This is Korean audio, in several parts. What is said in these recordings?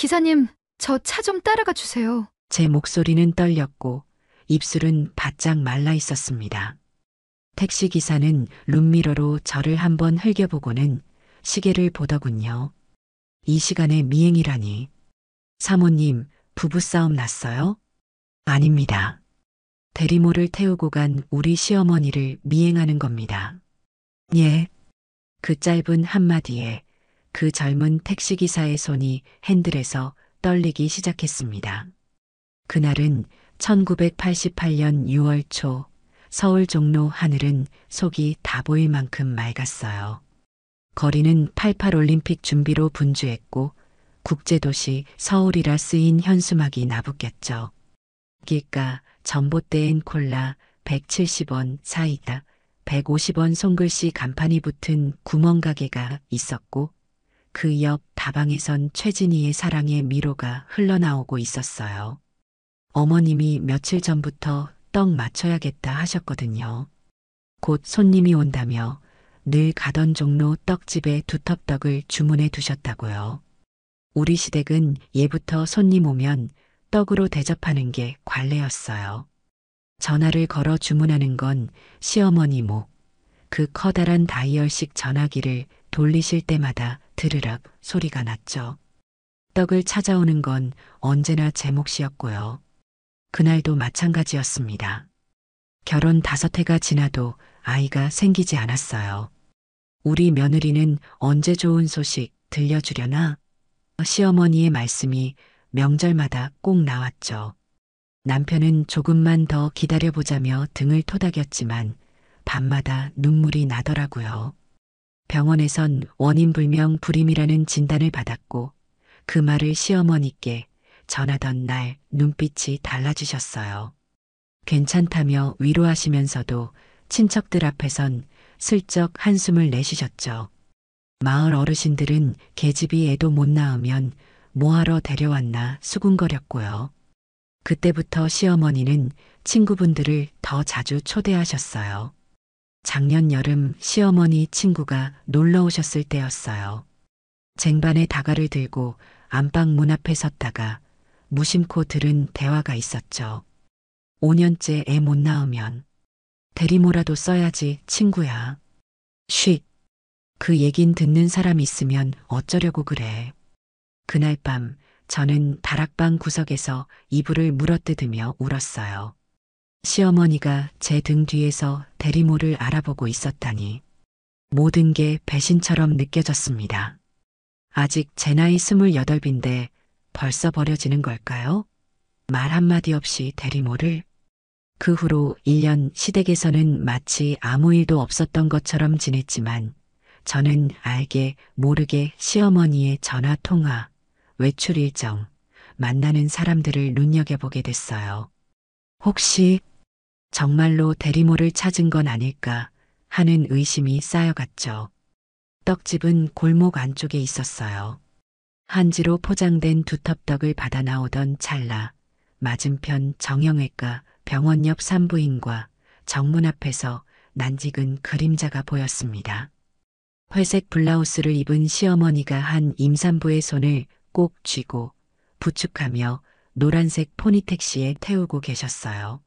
기사님, 저 차 좀 따라가 주세요. 제 목소리는 떨렸고 입술은 바짝 말라 있었습니다. 택시기사는 룸미러로 저를 한번 흘겨보고는 시계를 보더군요. 이 시간에 미행이라니. 사모님, 부부싸움 났어요? 아닙니다. 대리모를 태우고 간 우리 시어머니를 미행하는 겁니다. 예. 그 짧은 한마디에 그 젊은 택시기사의 손이 핸들에서 떨리기 시작했습니다. 그날은 1988년 6월 초 서울 종로 하늘은 속이 다 보일 만큼 맑았어요. 거리는 88 올림픽 준비로 분주했고 국제도시 서울이라 쓰인 현수막이 나부꼈죠. 길가 전봇대엔 콜라 170원 사이다 150원 손글씨 간판이 붙은 구멍가게가 있었고 그 옆 다방에선 최진희의 사랑의 미로가 흘러나오고 있었어요. 어머님이 며칠 전부터 떡 맞춰야겠다 하셨거든요. 곧 손님이 온다며 늘 가던 종로 떡집에 두텁떡을 주문해 두셨다고요. 우리 시댁은 예부터 손님 오면 떡으로 대접하는 게 관례였어요. 전화를 걸어 주문하는 건 시어머니 목, 그 커다란 다이얼식 전화기를 돌리실 때마다 드르륵 소리가 났죠. 떡을 찾아오는 건 언제나 제 몫이었고요. 그날도 마찬가지였습니다. 결혼 5해가 지나도 아이가 생기지 않았어요. 우리 며느리는 언제 좋은 소식 들려주려나? 시어머니의 말씀이 명절마다 꼭 나왔죠. 남편은 조금만 더 기다려보자며 등을 토닥였지만 밤마다 눈물이 나더라고요. 병원에선 원인불명 불임이라는 진단을 받았고 그 말을 시어머니께 전하던 날 눈빛이 달라지셨어요. 괜찮다며 위로하시면서도 친척들 앞에선 슬쩍 한숨을 내쉬셨죠. 마을 어르신들은 계집이 애도 못 낳으면 뭐하러 데려왔나 수군거렸고요. 그때부터 시어머니는 친구분들을 더 자주 초대하셨어요. 작년 여름 시어머니 친구가 놀러 오셨을 때였어요. 쟁반에 다가를 들고 안방 문 앞에 섰다가 무심코 들은 대화가 있었죠. 5년째 애 못 낳으면 대리모라도 써야지 친구야. 쉿. 그 얘긴 듣는 사람 있으면 어쩌려고 그래. 그날 밤 저는 다락방 구석에서 이불을 물어뜯으며 울었어요. 시어머니가 제 등 뒤에서 대리모를 알아보고 있었다니 모든 게 배신처럼 느껴졌습니다. 아직 제 나이 28인데 벌써 버려지는 걸까요? 말 한마디 없이 대리모를. 그 후로 1년 시댁에서는 마치 아무 일도 없었던 것처럼 지냈지만 저는 알게 모르게 시어머니의 전화 통화, 외출 일정, 만나는 사람들을 눈여겨보게 됐어요. 혹시 정말로 대리모를 찾은 건 아닐까 하는 의심이 쌓여갔죠. 떡집은 골목 안쪽에 있었어요. 한지로 포장된 두텁떡을 받아 나오던 찰나 맞은편 정형외과 병원 옆 산부인과 정문 앞에서 난직은 그림자가 보였습니다. 회색 블라우스를 입은 시어머니가 한 임산부의 손을 꼭 쥐고 부축하며 노란색 포니택시에 태우고 계셨어요.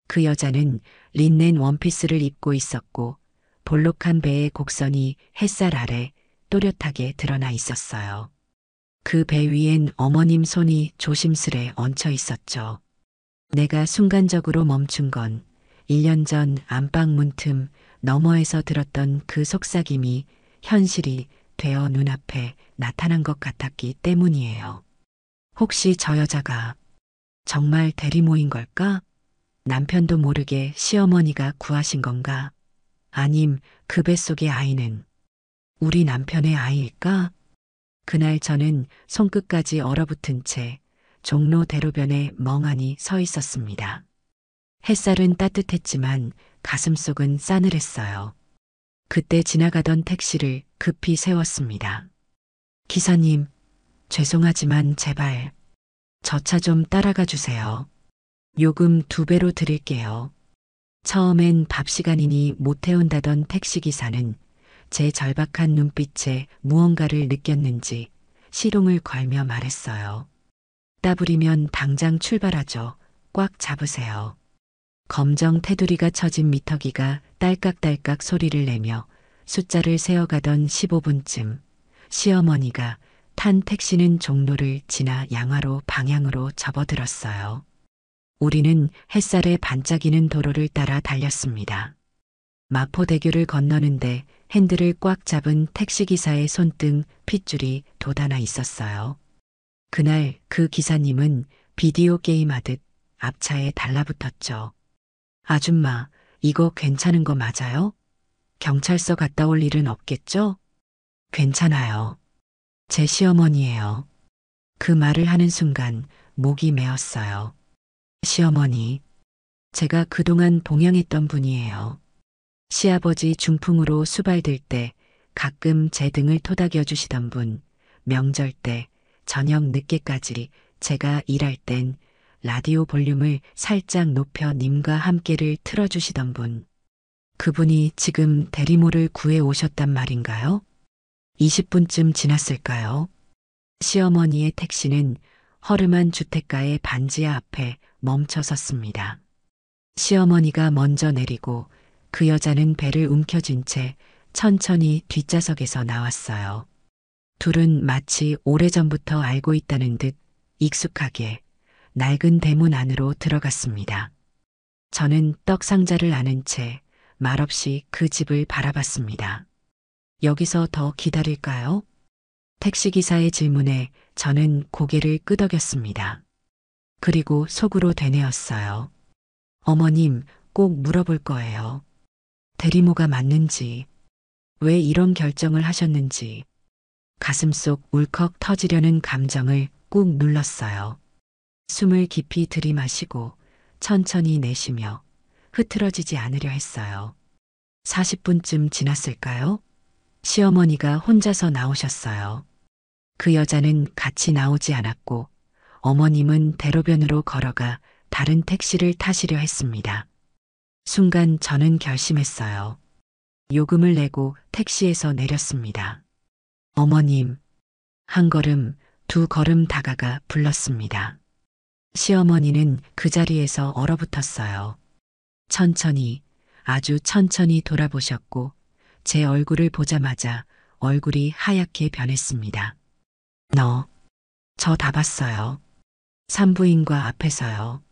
그 여자는 린넨 원피스를 입고 있었고 볼록한 배의 곡선이 햇살 아래 또렷하게 드러나 있었어요. 그 배 위엔 어머님 손이 조심스레 얹혀 있었죠. 내가 순간적으로 멈춘 건 1년 전 안방 문틈 너머에서 들었던 그 속삭임이 현실이 되어 눈앞에 나타난 것 같았기 때문이에요. 혹시 저 여자가 정말 대리모인 걸까? 남편도 모르게 시어머니가 구하신 건가? 아님 그 뱃속의 아이는 우리 남편의 아이일까? 그날 저는 손끝까지 얼어붙은 채 종로 대로변에 멍하니 서 있었습니다. 햇살은 따뜻했지만 가슴속은 싸늘했어요. 그때 지나가던 택시를 급히 세웠습니다. 기사님, 죄송하지만 제발 저 차 좀 따라가 주세요. 요금 2배로 드릴게요. 처음엔 밥 시간이니 못 태운다던 택시기사는 제 절박한 눈빛에 무언가를 느꼈는지 시동을 걸며 말했어요. 따부리면 당장 출발하죠. 꽉 잡으세요. 검정 테두리가 쳐진 미터기가 딸깍딸깍 소리를 내며 숫자를 세어가던 15분쯤 시어머니가 탄 택시는 종로를 지나 양화로 방향으로 접어들었어요. 우리는 햇살에 반짝이는 도로를 따라 달렸습니다. 마포대교를 건너는데 핸들을 꽉 잡은 택시기사의 손등 핏줄이 돋아나 있었어요. 그날 그 기사님은 비디오 게임하듯 앞차에 달라붙었죠. 아줌마, 이거 괜찮은 거 맞아요? 경찰서 갔다 올 일은 없겠죠? 괜찮아요. 제 시어머니예요. 그 말을 하는 순간 목이 메었어요. 시어머니, 제가 그동안 동양했던 분이에요. 시아버지 중풍으로 수발될 때 가끔 제 등을 토닥여 주시던 분, 명절 때 저녁 늦게까지 제가 일할 땐 라디오 볼륨을 살짝 높여 님과 함께를 틀어주시던 분. 그분이 지금 대리모를 구해 오셨단 말인가요? 20분쯤 지났을까요? 시어머니의 택시는 허름한 주택가의 반지하 앞에 멈춰 섰습니다. 시어머니가 먼저 내리고 그 여자는 배를 움켜쥔 채 천천히 뒷좌석에서 나왔어요. 둘은 마치 오래전부터 알고 있다는 듯 익숙하게 낡은 대문 안으로 들어갔습니다. 저는 떡 상자를 안은 채 말없이 그 집을 바라봤습니다. 여기서 더 기다릴까요? 택시기사의 질문에 저는 고개를 끄덕였습니다. 그리고 속으로 되뇌었어요. 어머님, 꼭 물어볼 거예요. 대리모가 맞는지, 왜 이런 결정을 하셨는지, 가슴속 울컥 터지려는 감정을 꾹 눌렀어요. 숨을 깊이 들이마시고 천천히 내쉬며 흐트러지지 않으려 했어요. 40분쯤 지났을까요? 시어머니가 혼자서 나오셨어요. 그 여자는 같이 나오지 않았고 어머님은 대로변으로 걸어가 다른 택시를 타시려 했습니다. 순간 저는 결심했어요. 요금을 내고 택시에서 내렸습니다. 어머님, 한 걸음, 두 걸음 다가가 불렀습니다. 시어머니는 그 자리에서 얼어붙었어요. 천천히, 아주 천천히 돌아보셨고 제 얼굴을 보자마자 얼굴이 하얗게 변했습니다. 저 다 봤어요. 산부인과 앞에서요.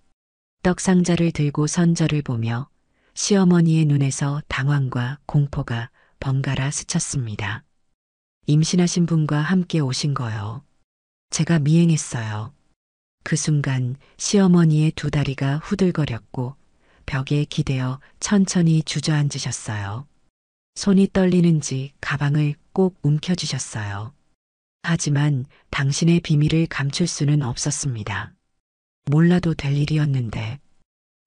떡상자를 들고 선 저를 보며 시어머니의 눈에서 당황과 공포가 번갈아 스쳤습니다. 임신하신 분과 함께 오신 거요. 제가 미행했어요. 그 순간 시어머니의 두 다리가 후들거렸고 벽에 기대어 천천히 주저앉으셨어요. 손이 떨리는지 가방을 꼭 움켜쥐셨어요. 하지만 당신의 비밀을 감출 수는 없었습니다. 몰라도 될 일이었는데.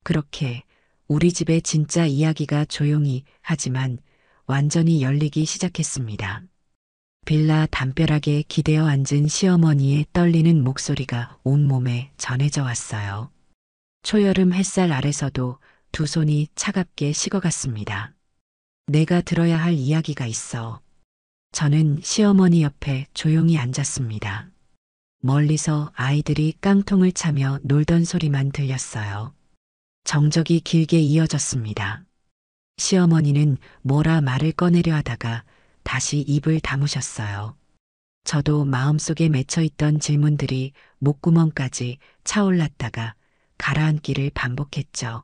그렇게 우리 집의 진짜 이야기가 조용히 하지만 완전히 열리기 시작했습니다. 빌라 담벼락에 기대어 앉은 시어머니의 떨리는 목소리가 온몸에 전해져 왔어요. 초여름 햇살 아래서도 두 손이 차갑게 식어갔습니다. 내가 들어야 할 이야기가 있어. 저는 시어머니 옆에 조용히 앉았습니다. 멀리서 아이들이 깡통을 차며 놀던 소리만 들렸어요. 정적이 길게 이어졌습니다. 시어머니는 뭐라 말을 꺼내려 하다가 다시 입을 다무셨어요. 저도 마음속에 맺혀있던 질문들이 목구멍까지 차올랐다가 가라앉기를 반복했죠.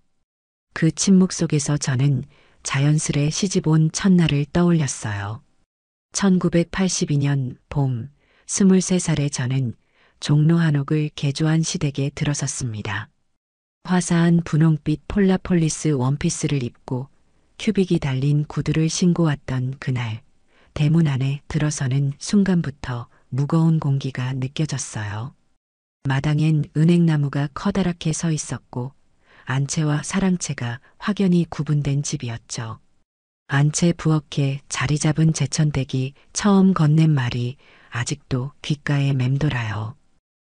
그 침묵 속에서 저는 자연스레 시집 온 첫날을 떠올렸어요. 1982년 봄, 23살의 저는 종로 한옥을 개조한 시댁에 들어섰습니다. 화사한 분홍빛 폴라폴리스 원피스를 입고 큐빅이 달린 구두를 신고 왔던 그날, 대문 안에 들어서는 순간부터 무거운 공기가 느껴졌어요. 마당엔 은행나무가 커다랗게 서 있었고 안채와 사랑채가 확연히 구분된 집이었죠. 안채 부엌에 자리 잡은 제천댁이 처음 건넨 말이 아직도 귓가에 맴돌아요.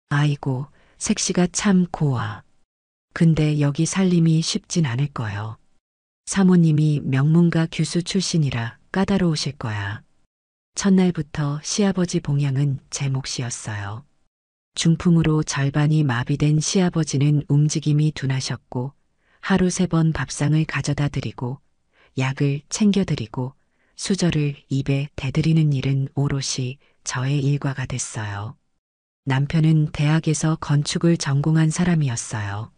아이고, 색시가 참 고와. 근데 여기 살림이 쉽진 않을 거요. 사모님이 명문가 교수 출신이라 까다로우실 거야. 첫날부터 시아버지 봉양은 제 몫이었어요. 중풍으로 절반이 마비된 시아버지는 움직임이 둔하셨고 하루 3번 밥상을 가져다 드리고 약을 챙겨드리고 수저를 입에 대드리는 일은 오롯이 저의 일과가 됐어요. 남편은 대학에서 건축을 전공한 사람이었어요.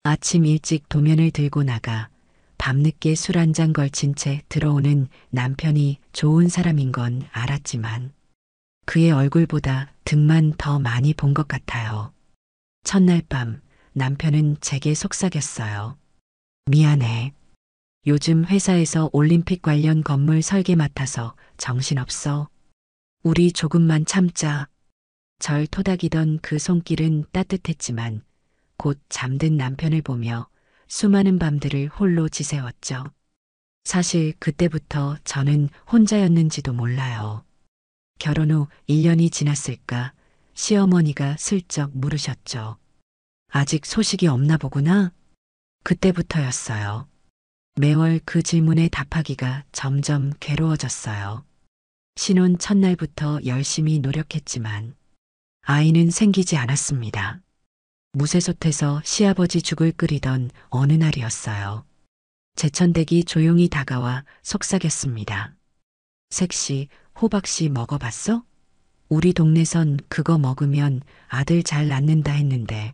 아침 일찍 도면을 들고 나가 밤늦게 술 한 잔 걸친 채 들어오는 남편이 좋은 사람인 건 알았지만 그의 얼굴보다 등만 더 많이 본 것 같아요. 첫날 밤 남편은 제게 속삭였어요. 미안해. 요즘 회사에서 올림픽 관련 건물 설계 맡아서 정신없어. 우리 조금만 참자. 절 토닥이던 그 손길은 따뜻했지만 곧 잠든 남편을 보며 수많은 밤들을 홀로 지새웠죠. 사실 그때부터 저는 혼자였는지도 몰라요. 결혼 후 1년이 지났을까 시어머니가 슬쩍 물으셨죠. 아직 소식이 없나 보구나? 그때부터였어요. 매월 그 질문에 답하기가 점점 괴로워졌어요. 신혼 첫날부터 열심히 노력했지만 아이는 생기지 않았습니다. 무쇠솥에서 시아버지 죽을 끓이던 어느 날이었어요. 제천댁이 조용히 다가와 속삭였습니다. 색시, 호박씨 먹어봤어? 우리 동네선 그거 먹으면 아들 잘 낳는다 했는데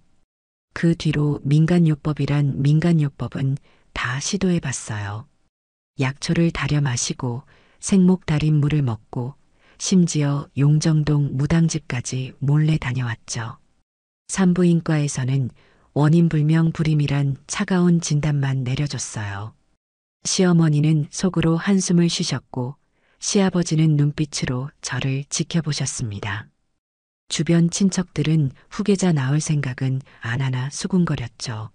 그 뒤로 민간요법이란 민간요법은 다 시도해봤어요. 약초를 달여 마시고 생목 달인 물을 먹고 심지어 용정동 무당집까지 몰래 다녀왔죠. 산부인과에서는 원인불명 불임이란 차가운 진단만 내려줬어요. 시어머니는 속으로 한숨을 쉬셨고 시아버지는 눈빛으로 저를 지켜보셨습니다. 주변 친척들은 후계자 낳을 생각은 안 하나 수군거렸죠.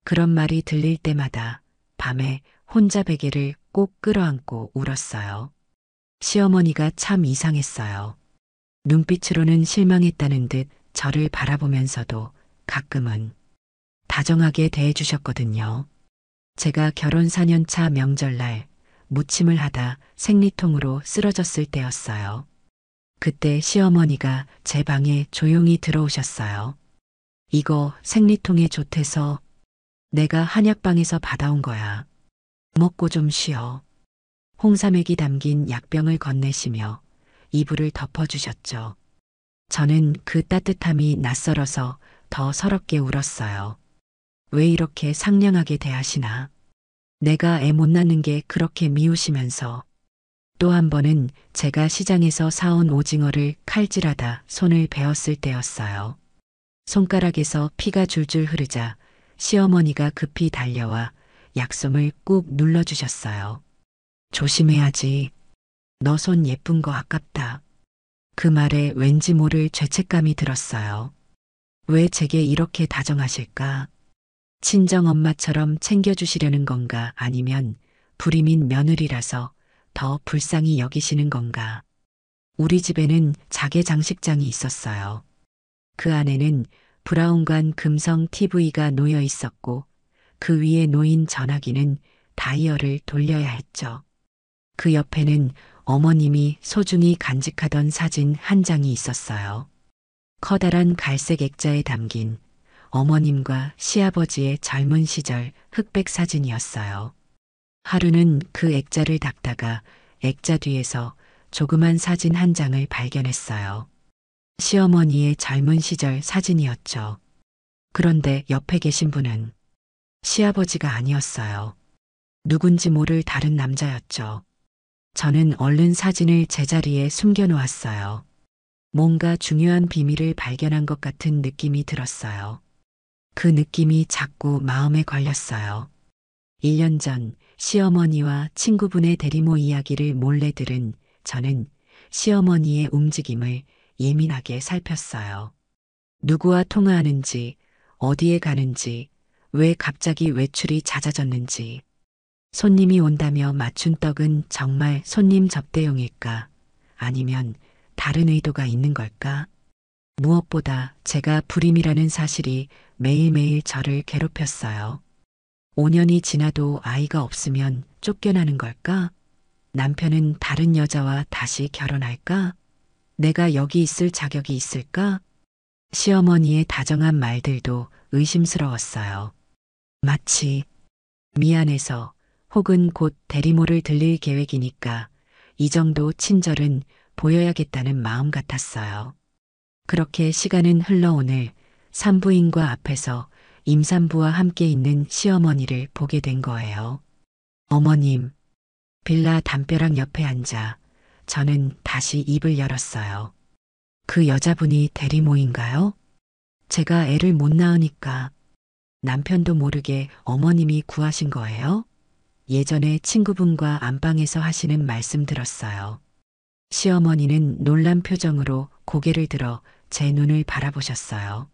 그런 말이 들릴 때마다 밤에 혼자 베개를 꼭 끌어안고 울었어요. 시어머니가 참 이상했어요. 눈빛으로는 실망했다는 듯 저를 바라보면서도 가끔은 다정하게 대해주셨거든요. 제가 결혼 4년 차 명절날 무침을 하다 생리통으로 쓰러졌을 때였어요. 그때 시어머니가 제 방에 조용히 들어오셨어요. 이거 생리통에 좋대서 내가 한약방에서 받아온 거야. 먹고 좀 쉬어. 홍삼액이 담긴 약병을 건네시며 이불을 덮어주셨죠. 저는 그 따뜻함이 낯설어서 더 서럽게 울었어요. 왜 이렇게 상냥하게 대하시나? 내가 애 못 낳는 게 그렇게 미우시면서 또 한 번은 제가 시장에서 사온 오징어를 칼질하다 손을 베었을 때였어요. 손가락에서 피가 줄줄 흐르자 시어머니가 급히 달려와 약솜을 꾹 눌러주셨어요. 조심해야지. 너 손 예쁜 거 아깝다. 그 말에 왠지 모를 죄책감이 들었어요. 왜 제게 이렇게 다정하실까? 친정 엄마처럼 챙겨주시려는 건가 아니면 불임인 며느리라서 더 불쌍히 여기시는 건가? 우리 집에는 자개 장식장이 있었어요. 그 안에는 브라운관 금성 TV가 놓여 있었고 그 위에 놓인 전화기는 다이얼을 돌려야 했죠. 그 옆에는 어머님이 소중히 간직하던 사진 한 장이 있었어요. 커다란 갈색 액자에 담긴 어머님과 시아버지의 젊은 시절 흑백 사진이었어요. 하루는 그 액자를 닦다가 액자 뒤에서 조그만 사진 한 장을 발견했어요. 시어머니의 젊은 시절 사진이었죠. 그런데 옆에 계신 분은 시아버지가 아니었어요. 누군지 모를 다른 남자였죠. 저는 얼른 사진을 제자리에 숨겨놓았어요. 뭔가 중요한 비밀을 발견한 것 같은 느낌이 들었어요. 그 느낌이 자꾸 마음에 걸렸어요. 1년 전 시어머니와 친구분의 대리모 이야기를 몰래 들은 저는 시어머니의 움직임을 예민하게 살폈어요. 누구와 통화하는지, 어디에 가는지, 왜 갑자기 외출이 잦아졌는지, 손님이 온다며 맞춘 떡은 정말 손님 접대용일까? 아니면 다른 의도가 있는 걸까? 무엇보다 제가 불임이라는 사실이 매일매일 저를 괴롭혔어요. 5년이 지나도 아이가 없으면 쫓겨나는 걸까? 남편은 다른 여자와 다시 결혼할까? 내가 여기 있을 자격이 있을까? 시어머니의 다정한 말들도 의심스러웠어요. 마치 미안해서 혹은 곧 대리모를 들릴 계획이니까 이 정도 친절은 보여야겠다는 마음 같았어요. 그렇게 시간은 흘러오늘 산부인과 앞에서 임산부와 함께 있는 시어머니를 보게 된 거예요. 어머님, 빌라 담벼락 옆에 앉아 저는 다시 입을 열었어요. 그 여자분이 대리모인가요? 제가 애를 못 낳으니까 남편도 모르게 어머님이 구하신 거예요? 예전에 친구분과 안방에서 하시는 말씀 들었어요. 시어머니는 놀란 표정으로 고개를 들어 제 눈을 바라보셨어요.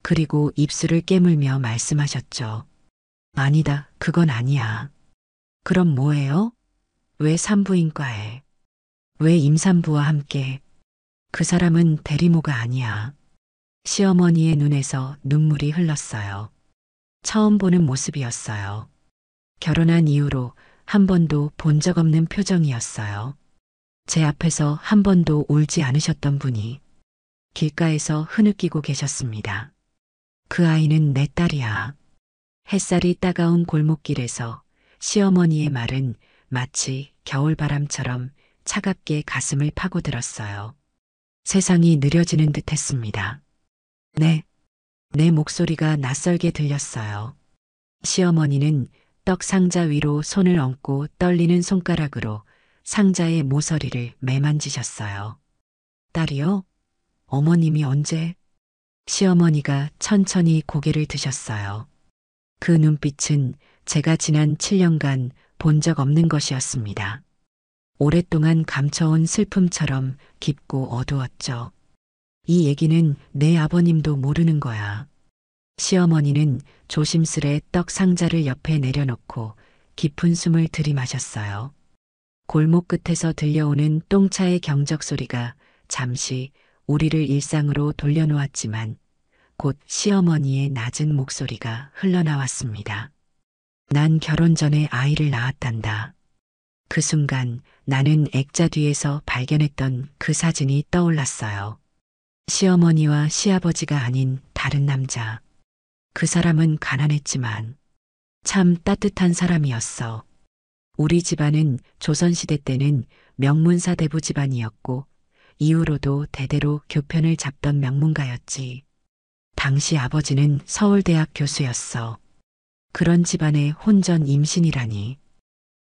그리고 입술을 깨물며 말씀하셨죠. 아니다, 그건 아니야. 그럼 뭐예요? 왜 산부인과에? 왜 임산부와 함께? 그 사람은 대리모가 아니야. 시어머니의 눈에서 눈물이 흘렀어요. 처음 보는 모습이었어요. 결혼한 이후로 한 번도 본 적 없는 표정이었어요. 제 앞에서 한 번도 울지 않으셨던 분이 길가에서 흐느끼고 계셨습니다. 그 아이는 내 딸이야. 햇살이 따가운 골목길에서 시어머니의 말은 마치 겨울바람처럼 차갑게 가슴을 파고들었어요. 세상이 느려지는 듯 했습니다. 네, 내 목소리가 낯설게 들렸어요. 시어머니는 떡 상자 위로 손을 얹고 떨리는 손가락으로 상자의 모서리를 매만지셨어요. 딸이요? 어머님이 언제? 시어머니가 천천히 고개를 드셨어요. 그 눈빛은 제가 지난 7년간 본 적 없는 것이었습니다. 오랫동안 감춰온 슬픔처럼 깊고 어두웠죠. 이 얘기는 내 아버님도 모르는 거야. 시어머니는 조심스레 떡 상자를 옆에 내려놓고 깊은 숨을 들이마셨어요. 골목 끝에서 들려오는 똥차의 경적 소리가 잠시 우리를 일상으로 돌려놓았지만 곧 시어머니의 낮은 목소리가 흘러나왔습니다. 난 결혼 전에 아이를 낳았단다. 그 순간 나는 액자 뒤에서 발견했던 그 사진이 떠올랐어요. 시어머니와 시아버지가 아닌 다른 남자. 그 사람은 가난했지만 참 따뜻한 사람이었어. 우리 집안은 조선시대 때는 명문사 대부 집안이었고 이후로도 대대로 교편을 잡던 명문가였지. 당시 아버지는 서울대학 교수였어. 그런 집안의 혼전 임신이라니.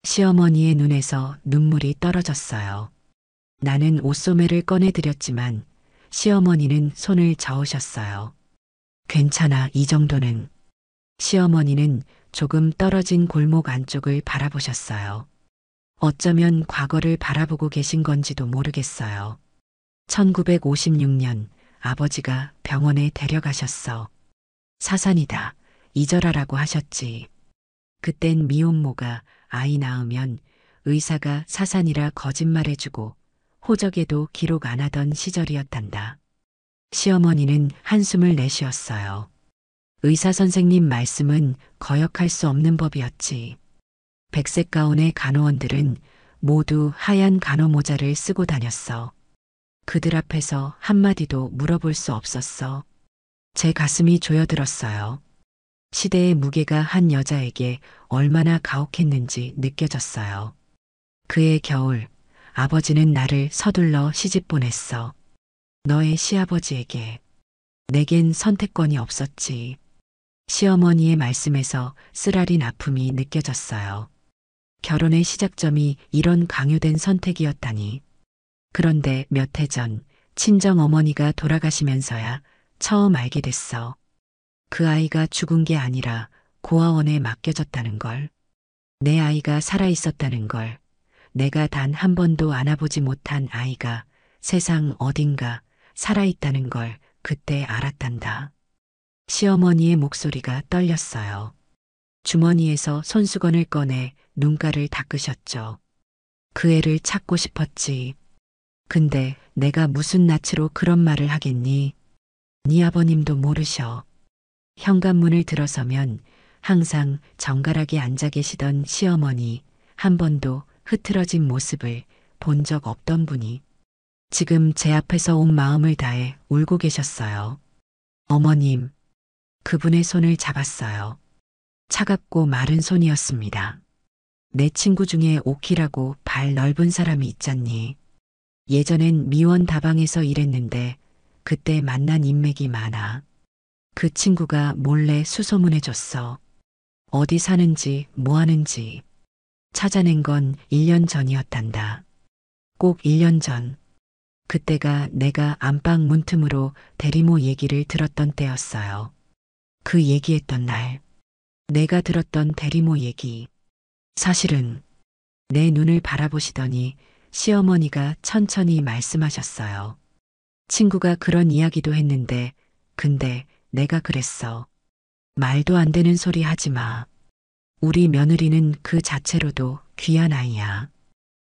시어머니의 눈에서 눈물이 떨어졌어요. 나는 옷소매를 꺼내드렸지만 시어머니는 손을 저으셨어요. 괜찮아, 이 정도는. 시어머니는 조금 떨어진 골목 안쪽을 바라보셨어요. 어쩌면 과거를 바라보고 계신 건지도 모르겠어요. 1956년 아버지가 병원에 데려가셨어. 사산이다. 잊어라라고 하셨지. 그땐 미혼모가 아이 낳으면 의사가 사산이라 거짓말해주고 호적에도 기록 안 하던 시절이었단다. 시어머니는 한숨을 내쉬었어요. 의사 선생님 말씀은 거역할 수 없는 법이었지. 백색 가운의 간호원들은 모두 하얀 간호 모자를 쓰고 다녔어. 그들 앞에서 한마디도 물어볼 수 없었어. 제 가슴이 조여들었어요. 시대의 무게가 한 여자에게 얼마나 가혹했는지 느껴졌어요. 그해 겨울, 아버지는 나를 서둘러 시집 보냈어. 너의 시아버지에게. 내겐 선택권이 없었지. 시어머니의 말씀에서 쓰라린 아픔이 느껴졌어요. 결혼의 시작점이 이런 강요된 선택이었다니. 그런데 몇 해 전 친정 어머니가 돌아가시면서야 처음 알게 됐어. 그 아이가 죽은 게 아니라 고아원에 맡겨졌다는 걸. 내 아이가 살아 있었다는 걸. 내가 단 한 번도 안아보지 못한 아이가 세상 어딘가 살아있다는 걸 그때 알았단다. 시어머니의 목소리가 떨렸어요. 주머니에서 손수건을 꺼내 눈가를 닦으셨죠. 그 애를 찾고 싶었지. 근데 내가 무슨 낯으로 그런 말을 하겠니? 네 아버님도 모르셔. 현관문을 들어서면 항상 정갈하게 앉아 계시던 시어머니 한 번도 흐트러진 모습을 본 적 없던 분이 지금 제 앞에서 온 마음을 다해 울고 계셨어요. 어머님, 그분의 손을 잡았어요. 차갑고 마른 손이었습니다. 내 친구 중에 오키라고 발 넓은 사람이 있잖니. 예전엔 미원 다방에서 일했는데 그때 만난 인맥이 많아. 그 친구가 몰래 수소문해줬어. 어디 사는지 뭐 하는지 찾아낸 건 1년 전이었단다. 꼭 1년 전. 그때가 내가 안방 문틈으로 대리모 얘기를 들었던 때였어요. 그 얘기했던 날. 내가 들었던 대리모 얘기. 사실은 내 눈을 바라보시더니 시어머니가 천천히 말씀하셨어요. 친구가 그런 이야기도 했는데, 근데 내가 그랬어. 말도 안 되는 소리 하지 마. 우리 며느리는 그 자체로도 귀한 아이야.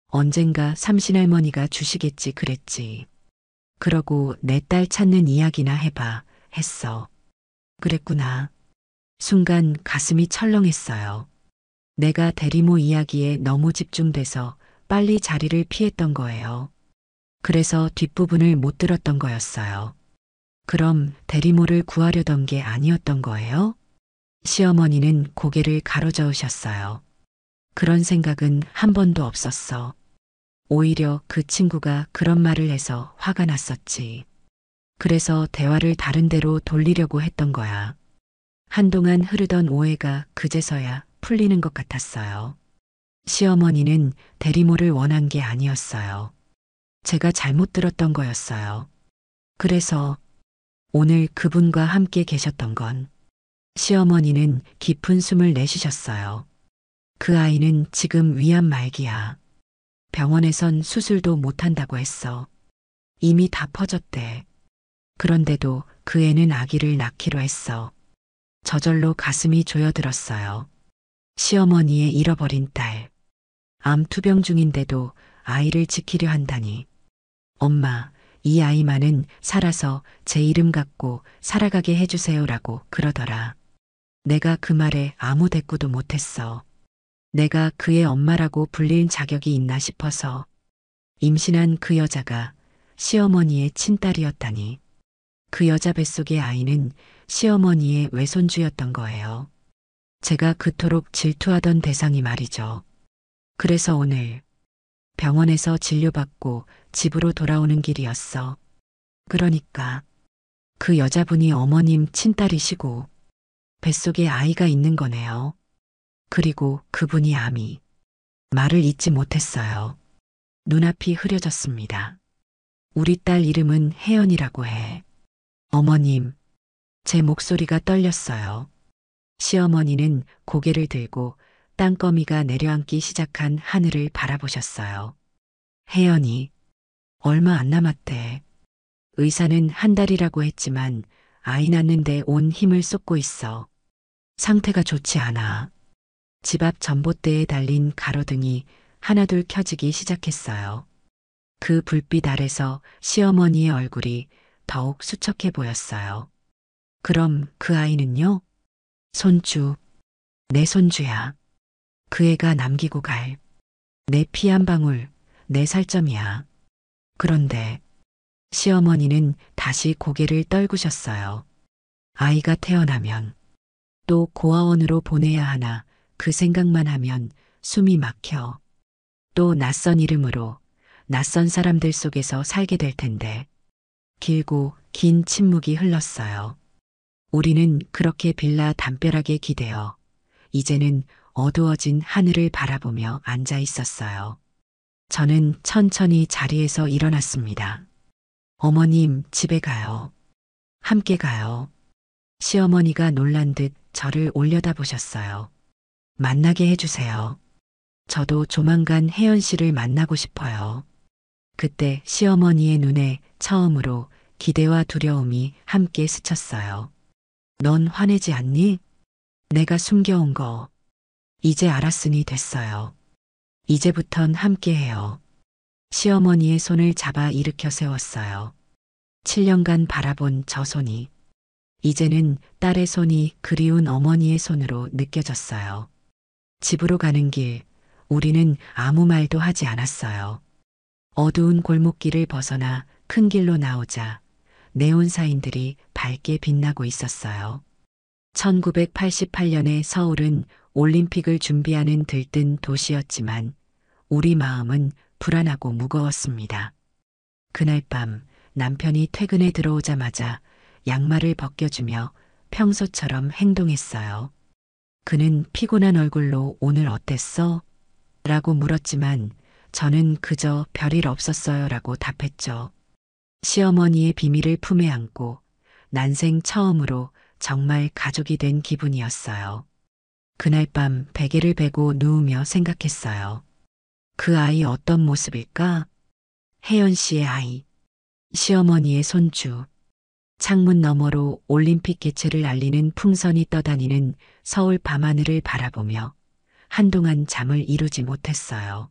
언젠가 삼신할머니가 주시겠지 그랬지. 그러고 내 딸 찾는 이야기나 해봐 했어. 그랬구나. 순간 가슴이 철렁했어요. 내가 대리모 이야기에 너무 집중돼서 빨리 자리를 피했던 거예요. 그래서 뒷부분을 못 들었던 거였어요. 그럼 대리모를 구하려던 게 아니었던 거예요? 시어머니는 고개를 가로저으셨어요. 그런 생각은 한 번도 없었어. 오히려 그 친구가 그런 말을 해서 화가 났었지. 그래서 대화를 다른 데로 돌리려고 했던 거야. 한동안 흐르던 오해가 그제서야 풀리는 것 같았어요. 시어머니는 대리모를 원한 게 아니었어요. 제가 잘못 들었던 거였어요. 그래서 오늘 그분과 함께 계셨던 건 시어머니는 깊은 숨을 내쉬셨어요. 그 아이는 지금 위암 말기야. 병원에선 수술도 못한다고 했어. 이미 다 퍼졌대. 그런데도 그 애는 아기를 낳기로 했어. 저절로 가슴이 조여들었어요. 시어머니의 잃어버린 딸. 암 투병 중인데도 아이를 지키려 한다니. 엄마, 이 아이만은 살아서 제 이름 갖고 살아가게 해주세요라고 그러더라. 내가 그 말에 아무 대꾸도 못했어. 내가 그의 엄마라고 불릴 자격이 있나 싶어서. 임신한 그 여자가 시어머니의 친딸이었다니. 그 여자 뱃속의 아이는 시어머니의 외손주였던 거예요. 제가 그토록 질투하던 대상이 말이죠. 그래서 오늘 병원에서 진료받고 집으로 돌아오는 길이었어. 그러니까 그 여자분이 어머님 친딸이시고 뱃속에 아이가 있는 거네요. 그리고 그분이 암이. 말을 잇지 못했어요. 눈앞이 흐려졌습니다. 우리 딸 이름은 혜연이라고 해. 어머님, 제 목소리가 떨렸어요. 시어머니는 고개를 들고 땅거미가 내려앉기 시작한 하늘을 바라보셨어요. 혜연이 얼마 안 남았대. 의사는 한 달이라고 했지만 아이 낳는데 온 힘을 쏟고 있어. 상태가 좋지 않아. 집 앞 전봇대에 달린 가로등이 하나둘 켜지기 시작했어요. 그 불빛 아래서 시어머니의 얼굴이 더욱 수척해 보였어요. 그럼 그 아이는요? 손주. 내 손주야. 그 애가 남기고 갈. 내 피 한 방울, 내 살점이야. 그런데 시어머니는 다시 고개를 떨구셨어요. 아이가 태어나면 또 고아원으로 보내야 하나 그 생각만 하면 숨이 막혀. 또 낯선 이름으로 낯선 사람들 속에서 살게 될 텐데. 길고 긴 침묵이 흘렀어요. 우리는 그렇게 빌라 담벼락에 기대어 이제는 어두워진 하늘을 바라보며 앉아 있었어요. 저는 천천히 자리에서 일어났습니다. 어머님, 집에 가요. 함께 가요. 시어머니가 놀란 듯 저를 올려다보셨어요. 만나게 해주세요. 저도 조만간 혜연 씨를 만나고 싶어요. 그때 시어머니의 눈에 처음으로 기대와 두려움이 함께 스쳤어요. 넌 화내지 않니? 내가 숨겨온 거. 이제 알았으니 됐어요. 이제부턴 함께해요. 시어머니의 손을 잡아 일으켜 세웠어요. 7년간 바라본 저 손이 이제는 딸의 손이 그리운 어머니의 손으로 느껴졌어요. 집으로 가는 길 우리는 아무 말도 하지 않았어요. 어두운 골목길을 벗어나 큰 길로 나오자 네온 사인들이 밝게 빛나고 있었어요. 1988년에 서울은 올림픽을 준비하는 들뜬 도시였지만 우리 마음은 불안하고 무거웠습니다. 그날 밤 남편이 퇴근에 들어오자마자 양말을 벗겨주며 평소처럼 행동했어요. 그는 피곤한 얼굴로 오늘 어땠어? 라고 물었지만 저는 그저 별일 없었어요 라고 답했죠. 시어머니의 비밀을 품에 안고 난생 처음으로 정말 가족이 된 기분이었어요. 그날 밤 베개를 베고 누우며 생각했어요. 그 아이 어떤 모습일까? 혜연 씨의 아이, 시어머니의 손주, 창문 너머로 올림픽 개최를 알리는 풍선이 떠다니는 서울 밤하늘을 바라보며 한동안 잠을 이루지 못했어요.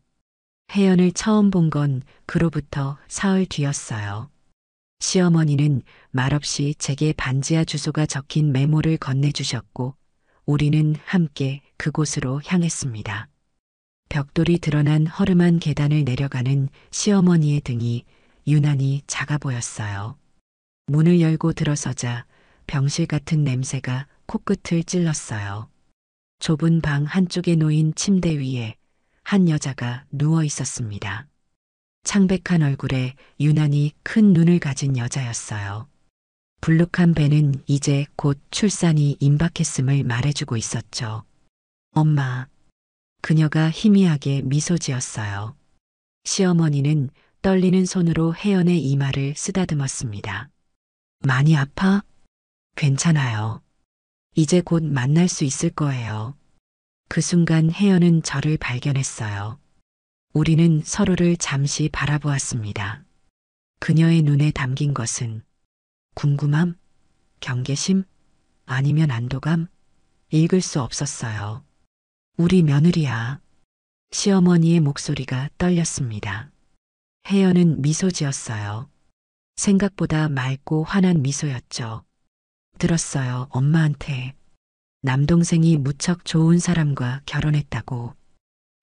혜연을 처음 본 건 그로부터 사흘 뒤였어요. 시어머니는 말없이 제게 반지하 주소가 적힌 메모를 건네주셨고 우리는 함께 그곳으로 향했습니다. 벽돌이 드러난 허름한 계단을 내려가는 시어머니의 등이 유난히 작아 보였어요. 문을 열고 들어서자 병실 같은 냄새가 코끝을 찔렀어요. 좁은 방 한쪽에 놓인 침대 위에 한 여자가 누워 있었습니다. 창백한 얼굴에 유난히 큰 눈을 가진 여자였어요. 불룩한 배는 이제 곧 출산이 임박했음을 말해주고 있었죠. 엄마. 그녀가 희미하게 미소 지었어요. 시어머니는 떨리는 손으로 혜연의 이마를 쓰다듬었습니다. 많이 아파? 괜찮아요. 이제 곧 만날 수 있을 거예요. 그 순간 혜연은 저를 발견했어요. 우리는 서로를 잠시 바라보았습니다. 그녀의 눈에 담긴 것은 궁금함, 경계심, 아니면 안도감? 읽을 수 없었어요. 우리 며느리야. 시어머니의 목소리가 떨렸습니다. 혜연은 미소 지었어요. 생각보다 맑고 환한 미소였죠. 들었어요, 엄마한테. 남동생이 무척 좋은 사람과 결혼했다고.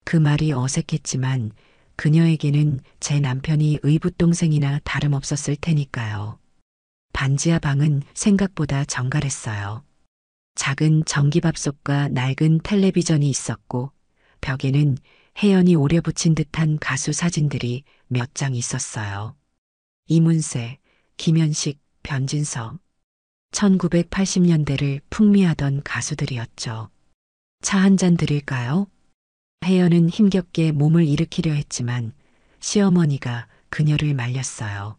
그 말이 어색했지만 그녀에게는 제 남편이 의붓동생이나 다름없었을 테니까요. 반지하 방은 생각보다 정갈했어요. 작은 전기밥솥과 낡은 텔레비전이 있었고 벽에는 혜연이 오려 붙인 듯한 가수 사진들이 몇 장 있었어요. 이문세, 김현식, 변진서. 1980년대를 풍미하던 가수들이었죠. 차 한 잔 드릴까요? 혜연은 힘겹게 몸을 일으키려 했지만 시어머니가 그녀를 말렸어요.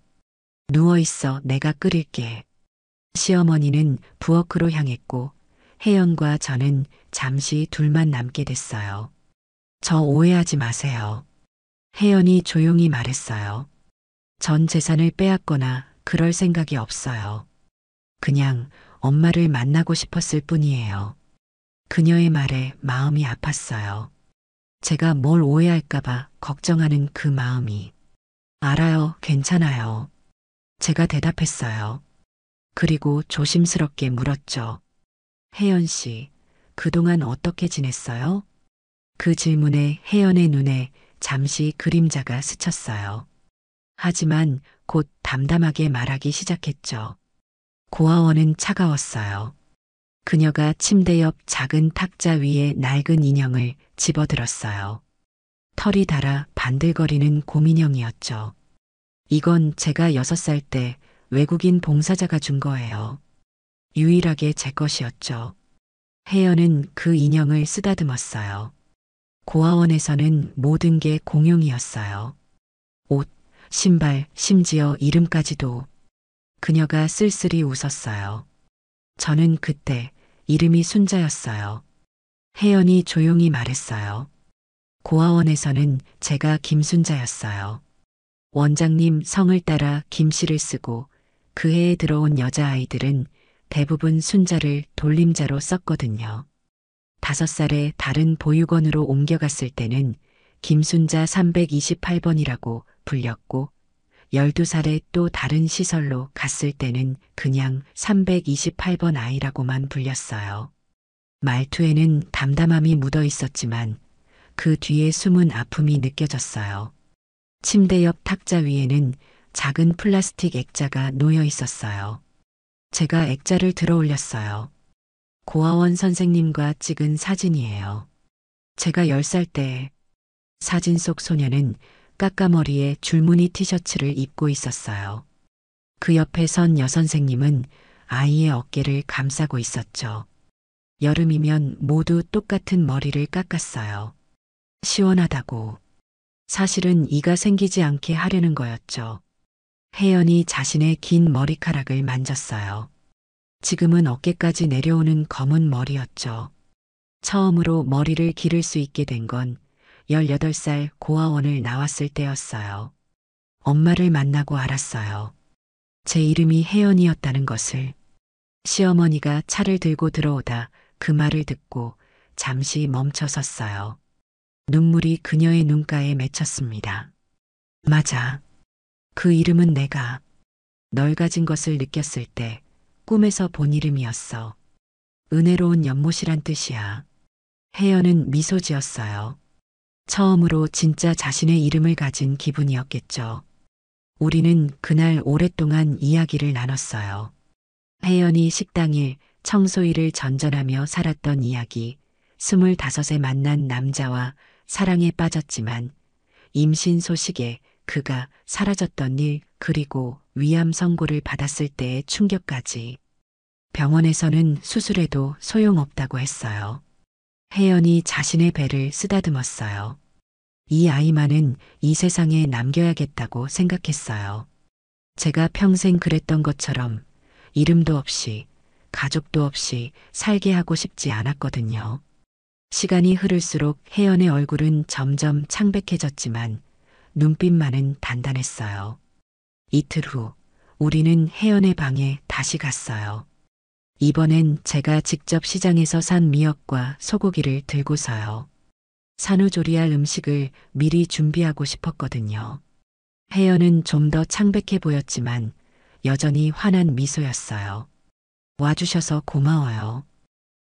누워있어, 내가 끓일게. 시어머니는 부엌으로 향했고 혜연과 저는 잠시 둘만 남게 됐어요. 저 오해하지 마세요. 혜연이 조용히 말했어요. 전 재산을 빼앗거나 그럴 생각이 없어요. 그냥 엄마를 만나고 싶었을 뿐이에요. 그녀의 말에 마음이 아팠어요. 제가 뭘 오해할까봐 걱정하는 그 마음이. 알아요, 괜찮아요. 제가 대답했어요. 그리고 조심스럽게 물었죠. 혜연 씨, 그동안 어떻게 지냈어요? 그 질문에 혜연의 눈에 잠시 그림자가 스쳤어요. 하지만 곧 담담하게 말하기 시작했죠. 고아원은 차가웠어요. 그녀가 침대 옆 작은 탁자 위에 낡은 인형을 집어들었어요. 털이 닳아 반들거리는 곰인형이었죠. 이건 제가 6살 때 외국인 봉사자가 준 거예요. 유일하게 제 것이었죠. 혜연은 그 인형을 쓰다듬었어요. 고아원에서는 모든 게 공용이었어요. 옷, 신발, 심지어 이름까지도. 그녀가 쓸쓸히 웃었어요. 저는 그때 이름이 순자였어요. 혜연이 조용히 말했어요. 고아원에서는 제가 김순자였어요. 원장님 성을 따라 김씨를 쓰고 그 해에 들어온 여자아이들은 대부분 순자를 돌림자로 썼거든요. 5살에 다른 보육원으로 옮겨갔을 때는 김순자 328번이라고 불렸고 12살에 또 다른 시설로 갔을 때는 그냥 328번 아이라고만 불렸어요. 말투에는 담담함이 묻어 있었지만 그 뒤에 숨은 아픔이 느껴졌어요. 침대 옆 탁자 위에는 작은 플라스틱 액자가 놓여 있었어요. 제가 액자를 들어 올렸어요. 고아원 선생님과 찍은 사진이에요. 제가 10살 때 사진 속 소녀는 까까머리에 줄무늬 티셔츠를 입고 있었어요. 그 옆에 선 여선생님은 아이의 어깨를 감싸고 있었죠. 여름이면 모두 똑같은 머리를 깎았어요. 시원하다고. 사실은 이가 생기지 않게 하려는 거였죠. 혜연이 자신의 긴 머리카락을 만졌어요. 지금은 어깨까지 내려오는 검은 머리였죠. 처음으로 머리를 기를 수 있게 된 건 18살 고아원을 나왔을 때였어요. 엄마를 만나고 알았어요. 제 이름이 혜연이었다는 것을. 시어머니가 차를 들고 들어오다 그 말을 듣고 잠시 멈춰 섰어요. 눈물이 그녀의 눈가에 맺혔습니다. 맞아. 그 이름은 내가 널 가진 것을 느꼈을 때 꿈에서 본 이름이었어. 은혜로운 연못이란 뜻이야. 혜연은 미소 지었어요. 처음으로 진짜 자신의 이름을 가진 기분이었겠죠. 우리는 그날 오랫동안 이야기를 나눴어요. 혜연이 식당일, 청소일을 전전하며 살았던 이야기, 25에 만난 남자와 사랑에 빠졌지만 임신 소식에 그가 사라졌던 일, 그리고 위암 선고를 받았을 때의 충격까지. 병원에서는 수술해도 소용없다고 했어요. 혜연이 자신의 배를 쓰다듬었어요. 이 아이만은 이 세상에 남겨야겠다고 생각했어요. 제가 평생 그랬던 것처럼 이름도 없이 가족도 없이 살게 하고 싶지 않았거든요. 시간이 흐를수록 혜연의 얼굴은 점점 창백해졌지만 눈빛만은 단단했어요. 이틀 후 우리는 혜연의 방에 다시 갔어요. 이번엔 제가 직접 시장에서 산 미역과 소고기를 들고서요. 산후조리할 음식을 미리 준비하고 싶었거든요. 혜연은 좀 더 창백해 보였지만 여전히 환한 미소였어요. 와주셔서 고마워요.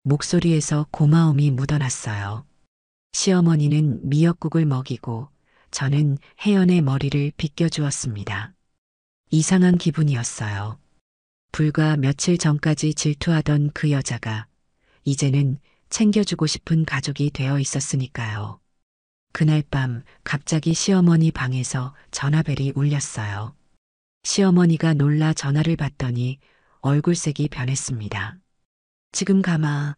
목소리에서 고마움이 묻어났어요. 시어머니는 미역국을 먹이고 저는 혜연의 머리를 빗겨주었습니다. 이상한 기분이었어요. 불과 며칠 전까지 질투하던 그 여자가 이제는 챙겨주고 싶은 가족이 되어 있었으니까요. 그날 밤 갑자기 시어머니 방에서 전화벨이 울렸어요. 시어머니가 놀라 전화를 받더니 얼굴색이 변했습니다. 지금 가마.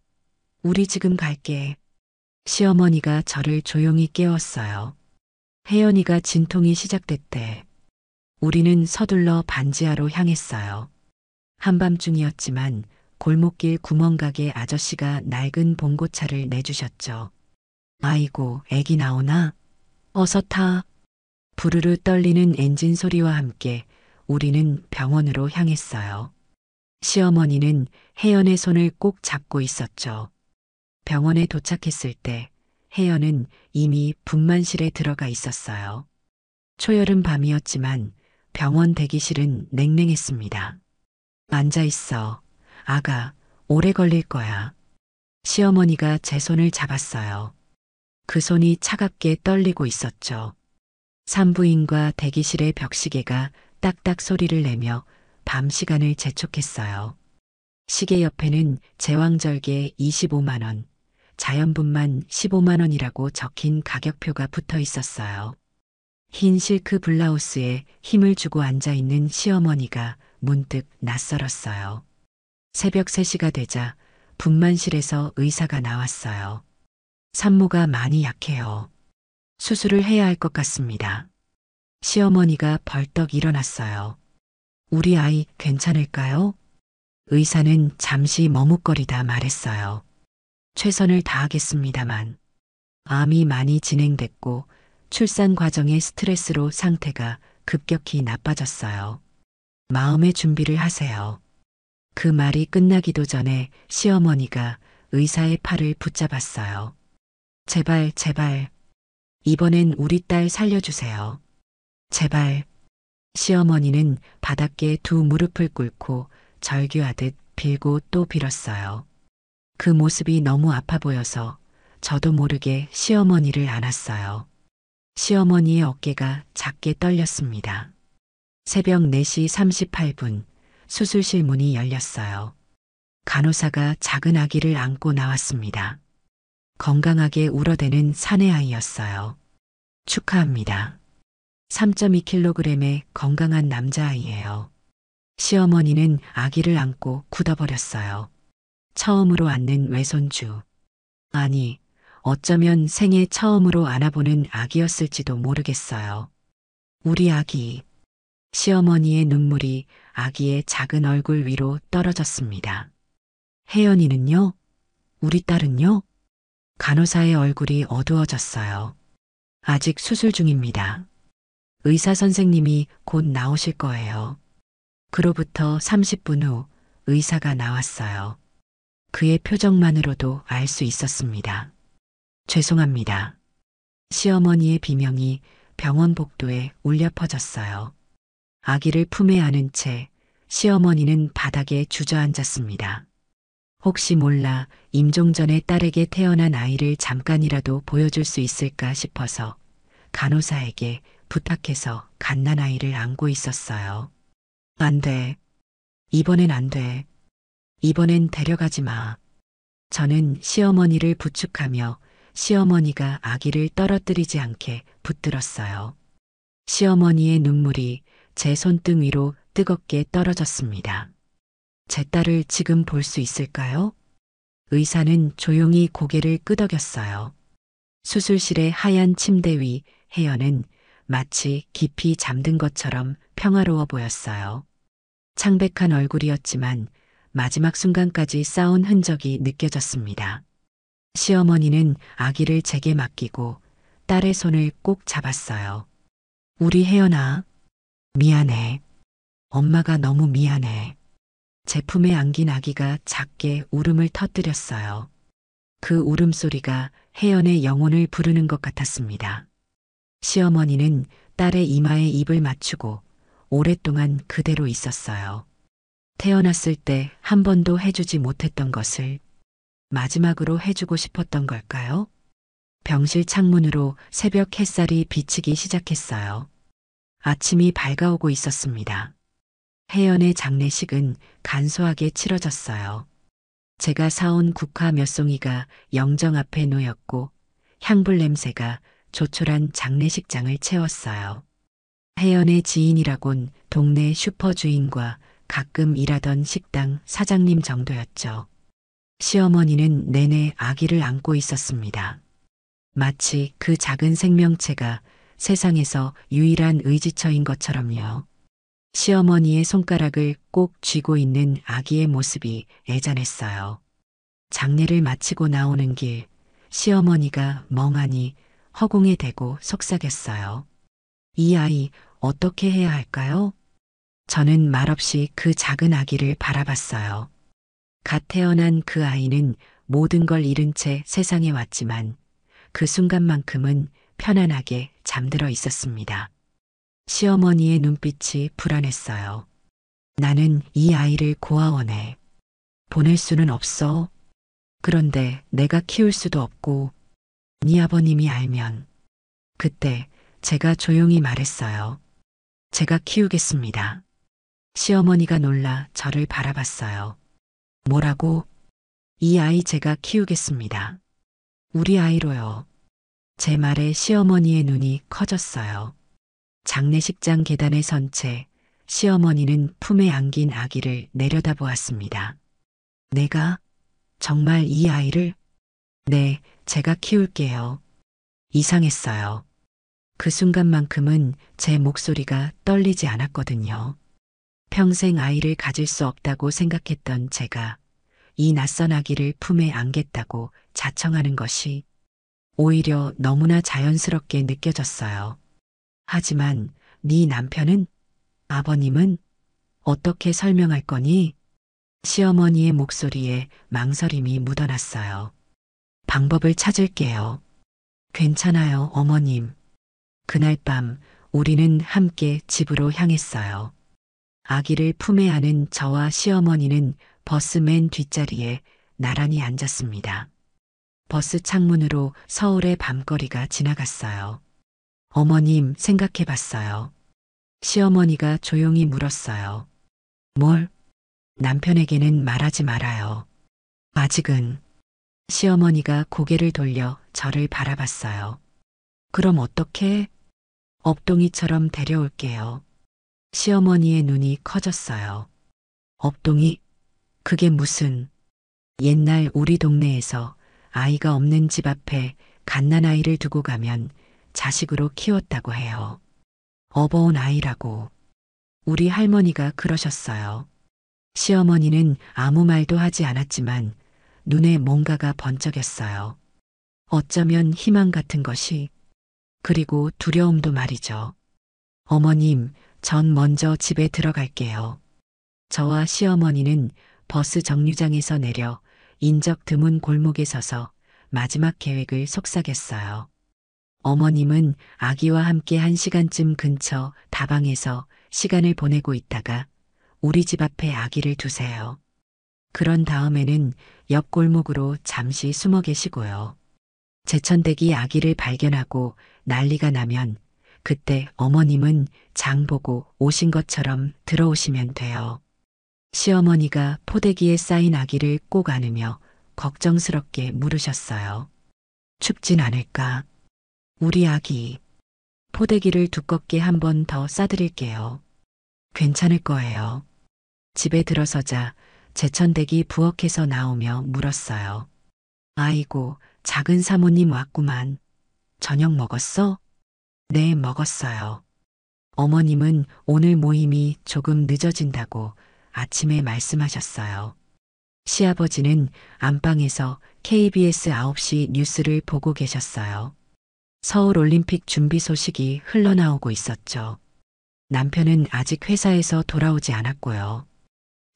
우리 지금 갈게. 시어머니가 저를 조용히 깨웠어요. 혜연이가 진통이 시작됐대. 우리는 서둘러 반지하로 향했어요. 한밤중이었지만 골목길 구멍가게 아저씨가 낡은 봉고차를 내주셨죠. 아이고, 애기 나오나? 어서 타. 부르르 떨리는 엔진 소리와 함께 우리는 병원으로 향했어요. 시어머니는 혜연의 손을 꼭 잡고 있었죠. 병원에 도착했을 때 혜연은 이미 분만실에 들어가 있었어요. 초여름 밤이었지만 병원 대기실은 냉랭했습니다. 앉아 있어. 아가, 오래 걸릴 거야. 시어머니가 제 손을 잡았어요. 그 손이 차갑게 떨리고 있었죠. 산부인과 대기실의 벽시계가 딱딱 소리를 내며 밤 시간을 재촉했어요. 시계 옆에는 제왕절개 25만 원, 자연분만 15만 원이라고 적힌 가격표가 붙어 있었어요. 흰 실크 블라우스에 힘을 주고 앉아있는 시어머니가 문득 낯설었어요. 새벽 3시가 되자 분만실에서 의사가 나왔어요. 산모가 많이 약해요. 수술을 해야 할 것 같습니다. 시어머니가 벌떡 일어났어요. 우리 아이 괜찮을까요? 의사는 잠시 머뭇거리다 말했어요. 최선을 다하겠습니다만. 암이 많이 진행됐고 출산 과정의 스트레스로 상태가 급격히 나빠졌어요. 마음의 준비를 하세요. 그 말이 끝나기도 전에 시어머니가 의사의 팔을 붙잡았어요. 제발, 제발. 이번엔 우리 딸 살려주세요. 제발. 시어머니는 바닥에 두 무릎을 꿇고 절규하듯 빌고 또 빌었어요. 그 모습이 너무 아파 보여서 저도 모르게 시어머니를 안았어요. 시어머니의 어깨가 작게 떨렸습니다. 새벽 4시 38분 수술실 문이 열렸어요. 간호사가 작은 아기를 안고 나왔습니다. 건강하게 울어대는 사내아이였어요. 축하합니다. 3.2kg의 건강한 남자아이예요. 시어머니는 아기를 안고 굳어버렸어요. 처음으로 안는 외손주. 아니, 어쩌면 생애 처음으로 안아보는 아기였을지도 모르겠어요. 우리 아기. 시어머니의 눈물이 아기의 작은 얼굴 위로 떨어졌습니다. 혜연이는요? 우리 딸은요? 간호사의 얼굴이 어두워졌어요. 아직 수술 중입니다. 의사 선생님이 곧 나오실 거예요. 그로부터 30분 후 의사가 나왔어요. 그의 표정만으로도 알 수 있었습니다. 죄송합니다. 시어머니의 비명이 병원 복도에 울려 퍼졌어요. 아기를 품에 안은 채 시어머니는 바닥에 주저앉았습니다. 혹시 몰라 임종 전에 딸에게 태어난 아이를 잠깐이라도 보여줄 수 있을까 싶어서 간호사에게 부탁해서 갓난아이를 안고 있었어요. 안 돼. 이번엔 안 돼. 이번엔 데려가지 마. 저는 시어머니를 부축하며 시어머니가 아기를 떨어뜨리지 않게 붙들었어요. 시어머니의 눈물이 제 손등 위로 뜨겁게 떨어졌습니다. 제 딸을 지금 볼 수 있을까요? 의사는 조용히 고개를 끄덕였어요. 수술실의 하얀 침대 위 혜연은 마치 깊이 잠든 것처럼 평화로워 보였어요. 창백한 얼굴이었지만 마지막 순간까지 싸운 흔적이 느껴졌습니다. 시어머니는 아기를 제게 맡기고 딸의 손을 꼭 잡았어요. 우리 혜연아, 미안해. 엄마가 너무 미안해. 제 품에 안긴 아기가 작게 울음을 터뜨렸어요. 그 울음소리가 혜연의 영혼을 부르는 것 같았습니다. 시어머니는 딸의 이마에 입을 맞추고 오랫동안 그대로 있었어요. 태어났을 때 한 번도 해주지 못했던 것을 마지막으로 해주고 싶었던 걸까요? 병실 창문으로 새벽 햇살이 비치기 시작했어요. 아침이 밝아오고 있었습니다. 혜연의 장례식은 간소하게 치러졌어요. 제가 사온 국화 몇 송이가 영정 앞에 놓였고 향불 냄새가 조촐한 장례식장을 채웠어요. 혜연의 지인이라곤 동네 슈퍼 주인과 가끔 일하던 식당 사장님 정도였죠. 시어머니는 내내 아기를 안고 있었습니다. 마치 그 작은 생명체가 세상에서 유일한 의지처인 것처럼요. 시어머니의 손가락을 꼭 쥐고 있는 아기의 모습이 애잔했어요. 장례를 마치고 나오는 길, 시어머니가 멍하니 허공에 대고 속삭였어요. 이 아이 어떻게 해야 할까요? 저는 말없이 그 작은 아기를 바라봤어요. 갓 태어난 그 아이는 모든 걸 잃은 채 세상에 왔지만 그 순간만큼은 편안하게 잠들어 있었습니다. 시어머니의 눈빛이 불안했어요. 나는 이 아이를 고아원에 보낼 수는 없어. 그런데 내가 키울 수도 없고 네 아버님이 알면. 그때 제가 조용히 말했어요. 제가 키우겠습니다. 시어머니가 놀라 저를 바라봤어요. 뭐라고? 이 아이 제가 키우겠습니다. 우리 아이로요. 제 말에 시어머니의 눈이 커졌어요. 장례식장 계단에 선 채 시어머니는 품에 안긴 아기를 내려다보았습니다. 내가? 정말 이 아이를? 네, 제가 키울게요. 이상했어요. 그 순간만큼은 제 목소리가 떨리지 않았거든요. 평생 아이를 가질 수 없다고 생각했던 제가 이 낯선 아기를 품에 안겠다고 자청하는 것이 오히려 너무나 자연스럽게 느껴졌어요. 하지만 네 남편은? 아버님은? 어떻게 설명할 거니? 시어머니의 목소리에 망설임이 묻어났어요. 방법을 찾을게요. 괜찮아요, 어머님. 그날 밤 우리는 함께 집으로 향했어요. 아기를 품에 안은 저와 시어머니는 버스 맨 뒷자리에 나란히 앉았습니다. 버스 창문으로 서울의 밤거리가 지나갔어요. 어머님 생각해 봤어요. 시어머니가 조용히 물었어요. 뭘? 남편에게는 말하지 말아요. 아직은. 시어머니가 고개를 돌려 저를 바라봤어요. 그럼 어떻게? 업동이처럼 데려올게요. 시어머니의 눈이 커졌어요. 업동이? 그게 무슨? 옛날 우리 동네에서 아이가 없는 집 앞에 갓난아이를 두고 가면 자식으로 키웠다고 해요. 업어온 아이라고. 우리 할머니가 그러셨어요. 시어머니는 아무 말도 하지 않았지만 눈에 뭔가가 번쩍였어요. 어쩌면 희망 같은 것이, 그리고 두려움도 말이죠. 어머님, 전 먼저 집에 들어갈게요. 저와 시어머니는 버스 정류장에서 내려 인적 드문 골목에 서서 마지막 계획을 속삭였어요. 어머님은 아기와 함께 1시간쯤 근처 다방에서 시간을 보내고 있다가 우리 집 앞에 아기를 두세요. 그런 다음에는 옆 골목으로 잠시 숨어 계시고요. 제천댁이 아기를 발견하고 난리가 나면 그때 어머님은 장 보고 오신 것처럼 들어오시면 돼요. 시어머니가 포대기에 쌓인 아기를 꼭 안으며 걱정스럽게 물으셨어요. 춥진 않을까? 우리 아기. 포대기를 두껍게 한 번 더 싸드릴게요. 괜찮을 거예요. 집에 들어서자 제천댁이 부엌에서 나오며 물었어요. 아이고, 작은 사모님 왔구만. 저녁 먹었어? 네, 먹었어요. 어머님은 오늘 모임이 조금 늦어진다고 아침에 말씀하셨어요. 시아버지는 안방에서 KBS 9시 뉴스를 보고 계셨어요. 서울 올림픽 준비 소식이 흘러나오고 있었죠. 남편은 아직 회사에서 돌아오지 않았고요.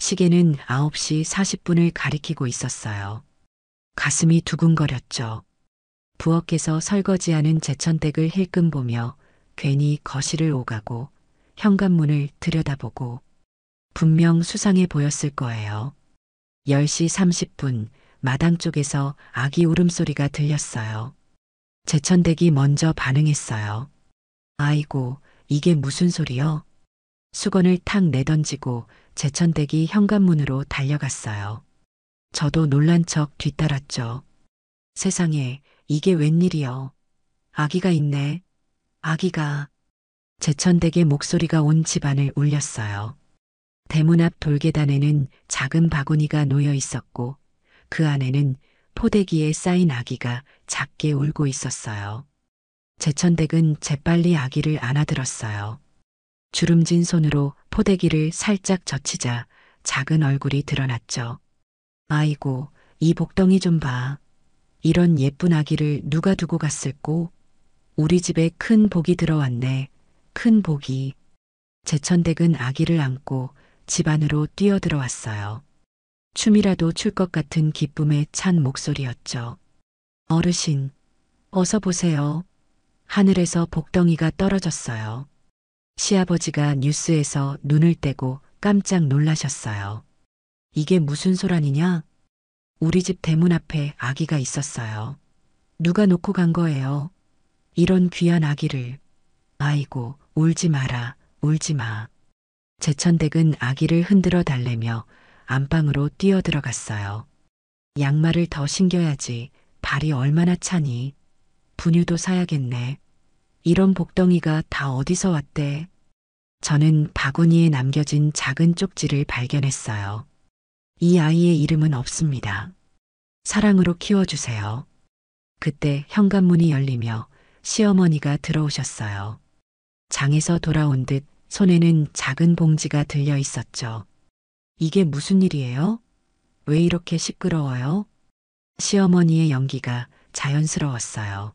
시계는 9시 40분을 가리키고 있었어요. 가슴이 두근거렸죠. 부엌에서 설거지하는 제천댁을 힐끔 보며 괜히 거실을 오가고 현관문을 들여다보고 분명 수상해 보였을 거예요. 10시 30분 마당 쪽에서 아기 울음소리가 들렸어요. 제천댁이 먼저 반응했어요. 아이고, 이게 무슨 소리여? 수건을 탁 내던지고 제천댁이 현관문으로 달려갔어요. 저도 놀란 척 뒤따랐죠. 세상에, 이게 웬일이여. 아기가 있네. 아기가. 제천댁의 목소리가 온 집안을 울렸어요. 대문 앞 돌계단에는 작은 바구니가 놓여 있었고 그 안에는 포대기에 쌓인 아기가 작게 울고 있었어요. 제천댁은 재빨리 아기를 안아들었어요. 주름진 손으로 포대기를 살짝 젖히자 작은 얼굴이 드러났죠. 아이고, 이 복덩이 좀 봐. 이런 예쁜 아기를 누가 두고 갔을꼬? 우리 집에 큰 복이 들어왔네. 큰 복이. 제천댁은 아기를 안고 집 안으로 뛰어들어왔어요. 춤이라도 출 것 같은 기쁨에 찬 목소리였죠. 어르신, 어서 보세요. 하늘에서 복덩이가 떨어졌어요. 시아버지가 뉴스에서 눈을 떼고 깜짝 놀라셨어요. 이게 무슨 소란이냐? 우리 집 대문 앞에 아기가 있었어요. 누가 놓고 간 거예요? 이런 귀한 아기를. 아이고, 울지 마라, 울지 마. 제천댁은 아기를 흔들어 달래며 안방으로 뛰어들어갔어요. 양말을 더 신겨야지. 발이 얼마나 차니. 분유도 사야겠네. 이런 복덩이가 다 어디서 왔대? 저는 바구니에 남겨진 작은 쪽지를 발견했어요. 이 아이의 이름은 없습니다. 사랑으로 키워주세요. 그때 현관문이 열리며 시어머니가 들어오셨어요. 장에서 돌아온 듯 손에는 작은 봉지가 들려 있었죠. 이게 무슨 일이에요? 왜 이렇게 시끄러워요? 시어머니의 연기가 자연스러웠어요.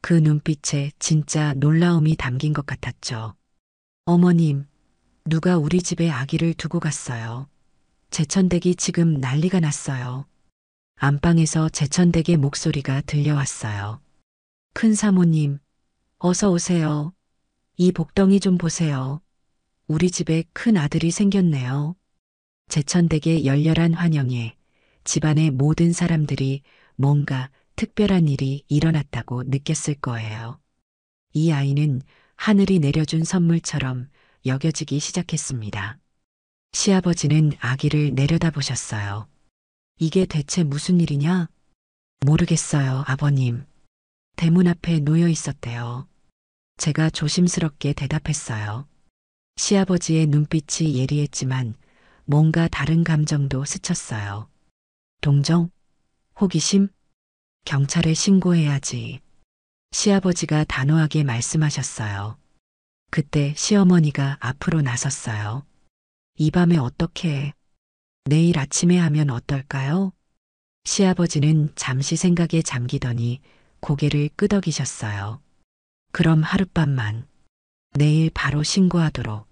그 눈빛에 진짜 놀라움이 담긴 것 같았죠. 어머님, 누가 우리 집에 아기를 두고 갔어요. 제천댁이 지금 난리가 났어요. 안방에서 제천댁의 목소리가 들려왔어요. 큰 사모님, 어서 오세요. 이 복덩이 좀 보세요. 우리 집에 큰 아들이 생겼네요. 제천댁의 열렬한 환영에 집안의 모든 사람들이 뭔가 특별한 일이 일어났다고 느꼈을 거예요. 이 아이는 하늘이 내려준 선물처럼 여겨지기 시작했습니다. 시아버지는 아기를 내려다보셨어요. 이게 대체 무슨 일이냐? 모르겠어요, 아버님. 대문 앞에 놓여 있었대요. 제가 조심스럽게 대답했어요. 시아버지의 눈빛이 예리했지만 뭔가 다른 감정도 스쳤어요. 동정? 호기심? 경찰에 신고해야지. 시아버지가 단호하게 말씀하셨어요. 그때 시어머니가 앞으로 나섰어요. 이 밤에 어떻게 해? 내일 아침에 하면 어떨까요? 시아버지는 잠시 생각에 잠기더니 고개를 끄덕이셨어요. 그럼 하룻밤만. 내일 바로 신고하도록.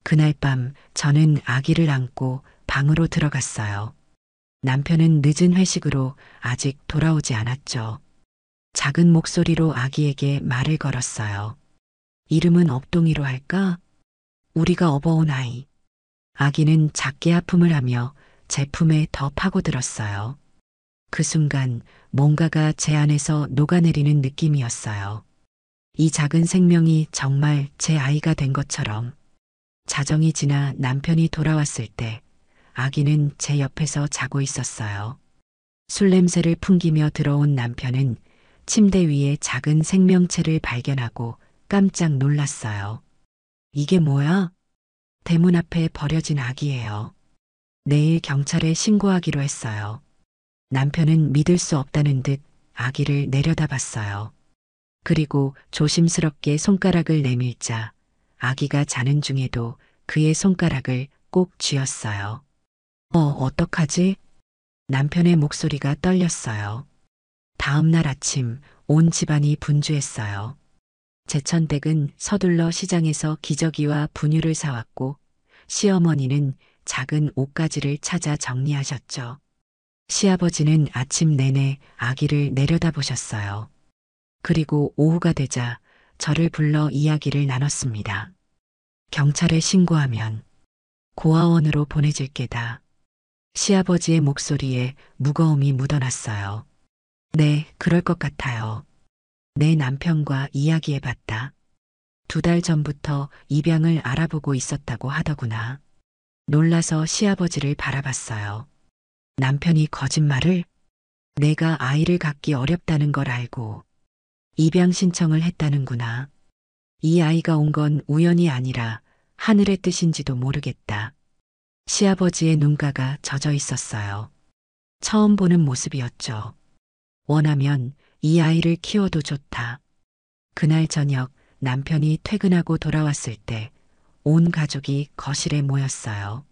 그날 밤 저는 아기를 안고 방으로 들어갔어요. 남편은 늦은 회식으로 아직 돌아오지 않았죠. 작은 목소리로 아기에게 말을 걸었어요. 이름은 업동이로 할까? 우리가 업어온 아이. 아기는 작게 하품을 하며 제 품에 더 파고들었어요. 그 순간 뭔가가 제 안에서 녹아내리는 느낌이었어요. 이 작은 생명이 정말 제 아이가 된 것처럼. 자정이 지나 남편이 돌아왔을 때 아기는 제 옆에서 자고 있었어요. 술 냄새를 풍기며 들어온 남편은 침대 위에 작은 생명체를 발견하고 깜짝 놀랐어요. 이게 뭐야? 대문 앞에 버려진 아기예요. 내일 경찰에 신고하기로 했어요. 남편은 믿을 수 없다는 듯 아기를 내려다봤어요. 그리고 조심스럽게 손가락을 내밀자 아기가 자는 중에도 그의 손가락을 꼭 쥐었어요. 어떡하지? 남편의 목소리가 떨렸어요. 다음 날 아침 온 집안이 분주했어요. 제천댁은 서둘러 시장에서 기저귀와 분유를 사왔고 시어머니는 작은 옷가지를 찾아 정리하셨죠. 시아버지는 아침 내내 아기를 내려다보셨어요. 그리고 오후가 되자 저를 불러 이야기를 나눴습니다. 경찰에 신고하면 고아원으로 보내질 게다. 시아버지의 목소리에 무거움이 묻어났어요. 네, 그럴 것 같아요. 내 남편과 이야기해봤다. 2달 전부터 입양을 알아보고 있었다고 하더구나. 놀라서 시아버지를 바라봤어요. 남편이 거짓말을? 내가 아이를 갖기 어렵다는 걸 알고 입양 신청을 했다는구나. 이 아이가 온 건 우연이 아니라 하늘의 뜻인지도 모르겠다. 시아버지의 눈가가 젖어 있었어요. 처음 보는 모습이었죠. 원하면 이 아이를 키워도 좋다. 그날 저녁 남편이 퇴근하고 돌아왔을 때 온 가족이 거실에 모였어요.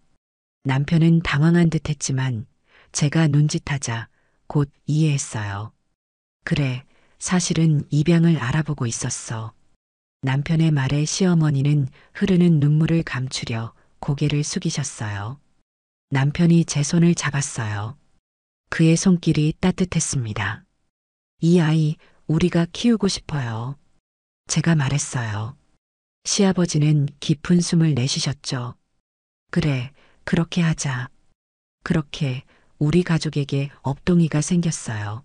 남편은 당황한 듯 했지만 제가 눈짓하자 곧 이해했어요. 그래, 사실은 입양을 알아보고 있었어. 남편의 말에 시어머니는 흐르는 눈물을 감추려 고개를 숙이셨어요. 남편이 제 손을 잡았어요. 그의 손길이 따뜻했습니다. 이 아이 우리가 키우고 싶어요. 제가 말했어요. 시아버지는 깊은 숨을 내쉬셨죠. 그래, 그렇게 하자. 그렇게 우리 가족에게 업동이가 생겼어요.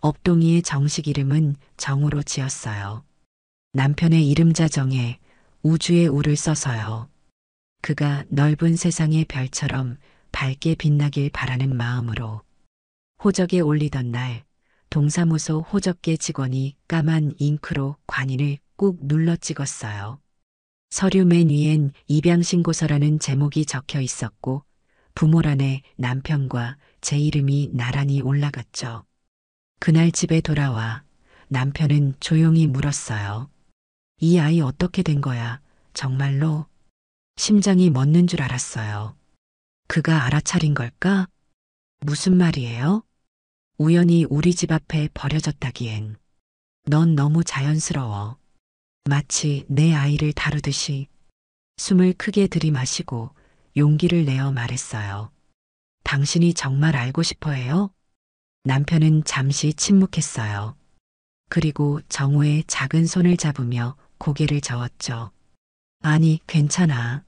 업동이의 정식 이름은 정우로 지었어요. 남편의 이름자 정에 우주의 우를 써서요. 그가 넓은 세상의 별처럼 밝게 빛나길 바라는 마음으로. 호적에 올리던 날 동사무소 호적계 직원이 까만 잉크로 관인을 꾹 눌러 찍었어요. 서류 맨 위엔 입양신고서라는 제목이 적혀 있었고 부모란에 남편과 제 이름이 나란히 올라갔죠. 그날 집에 돌아와 남편은 조용히 물었어요. 이 아이 어떻게 된 거야? 정말로? 심장이 멎는 줄 알았어요. 그가 알아차린 걸까? 무슨 말이에요? 우연히 우리 집 앞에 버려졌다기엔. 넌 너무 자연스러워. 마치 내 아이를 다루듯이. 숨을 크게 들이마시고 용기를 내어 말했어요. 당신이 정말 알고 싶어 해요? 남편은 잠시 침묵했어요. 그리고 정우의 작은 손을 잡으며 고개를 저었죠. 아니, 괜찮아.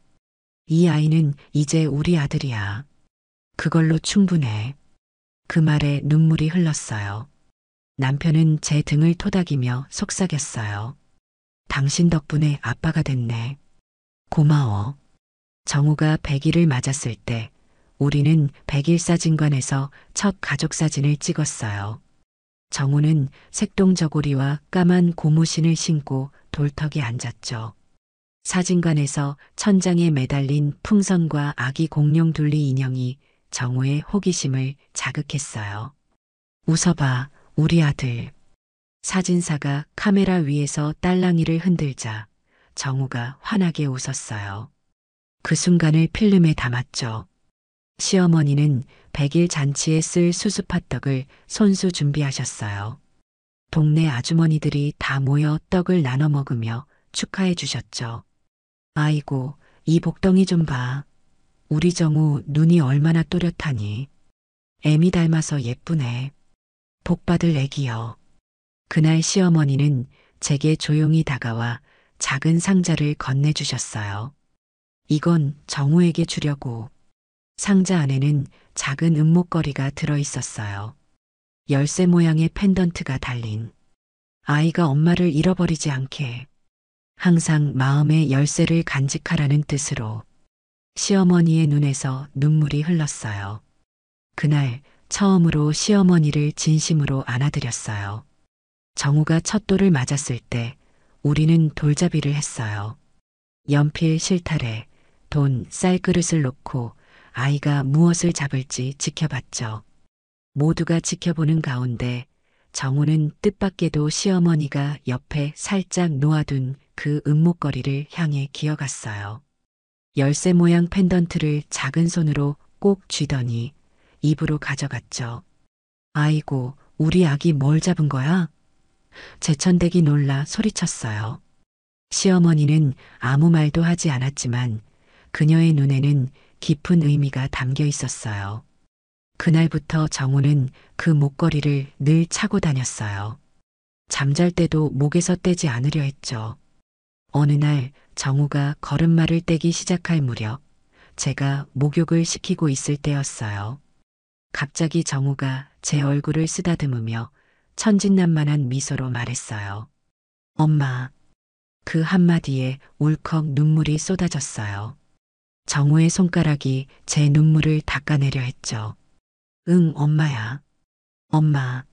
이 아이는 이제 우리 아들이야. 그걸로 충분해. 그 말에 눈물이 흘렀어요. 남편은 제 등을 토닥이며 속삭였어요. 당신 덕분에 아빠가 됐네. 고마워. 정우가 100일을 맞았을 때 우리는 100일 사진관에서 첫 가족 사진을 찍었어요. 정우는 색동저고리와 까만 고무신을 신고 돌턱에 앉았죠. 사진관에서 천장에 매달린 풍선과 아기 공룡 둘리 인형이 정우의 호기심을 자극했어요. 웃어봐, 우리 아들. 사진사가 카메라 위에서 딸랑이를 흔들자 정우가 환하게 웃었어요. 그 순간을 필름에 담았죠. 시어머니는 100일 잔치에 쓸 수수팥떡을 손수 준비하셨어요. 동네 아주머니들이 다 모여 떡을 나눠 먹으며 축하해 주셨죠. 아이고, 이 복덩이 좀 봐. 우리 정우 눈이 얼마나 또렷하니. 애미 닮아서 예쁘네. 복 받을 애기여. 그날 시어머니는 제게 조용히 다가와 작은 상자를 건네주셨어요. 이건 정우에게 주려고. 상자 안에는 작은 은목걸이가 들어있었어요. 열쇠 모양의 펜던트가 달린. 아이가 엄마를 잃어버리지 않게. 항상 마음의 열쇠를 간직하라는 뜻으로. 시어머니의 눈에서 눈물이 흘렀어요. 그날 처음으로 시어머니를 진심으로 안아드렸어요. 정우가 첫 돌을 맞았을 때 우리는 돌잡이를 했어요. 연필 실타래, 돈, 쌀그릇을 놓고 아이가 무엇을 잡을지 지켜봤죠. 모두가 지켜보는 가운데 정우는 뜻밖에도 시어머니가 옆에 살짝 놓아둔 그 은목걸이를 향해 기어갔어요. 열쇠 모양 펜던트를 작은 손으로 꼭 쥐더니 입으로 가져갔죠. 아이고, 우리 아기 뭘 잡은 거야? 제천댁이 놀라 소리쳤어요. 시어머니는 아무 말도 하지 않았지만 그녀의 눈에는 깊은 의미가 담겨 있었어요. 그날부터 정우는 그 목걸이를 늘 차고 다녔어요. 잠잘 때도 목에서 떼지 않으려 했죠. 어느 날 정우가 걸음마를 떼기 시작할 무렵 제가 목욕을 시키고 있을 때였어요. 갑자기 정우가 제 얼굴을 쓰다듬으며 천진난만한 미소로 말했어요. 엄마. 그 한마디에 울컥 눈물이 쏟아졌어요. 정우의 손가락이 제 눈물을 닦아내려 했죠. 응, 엄마야. 엄마.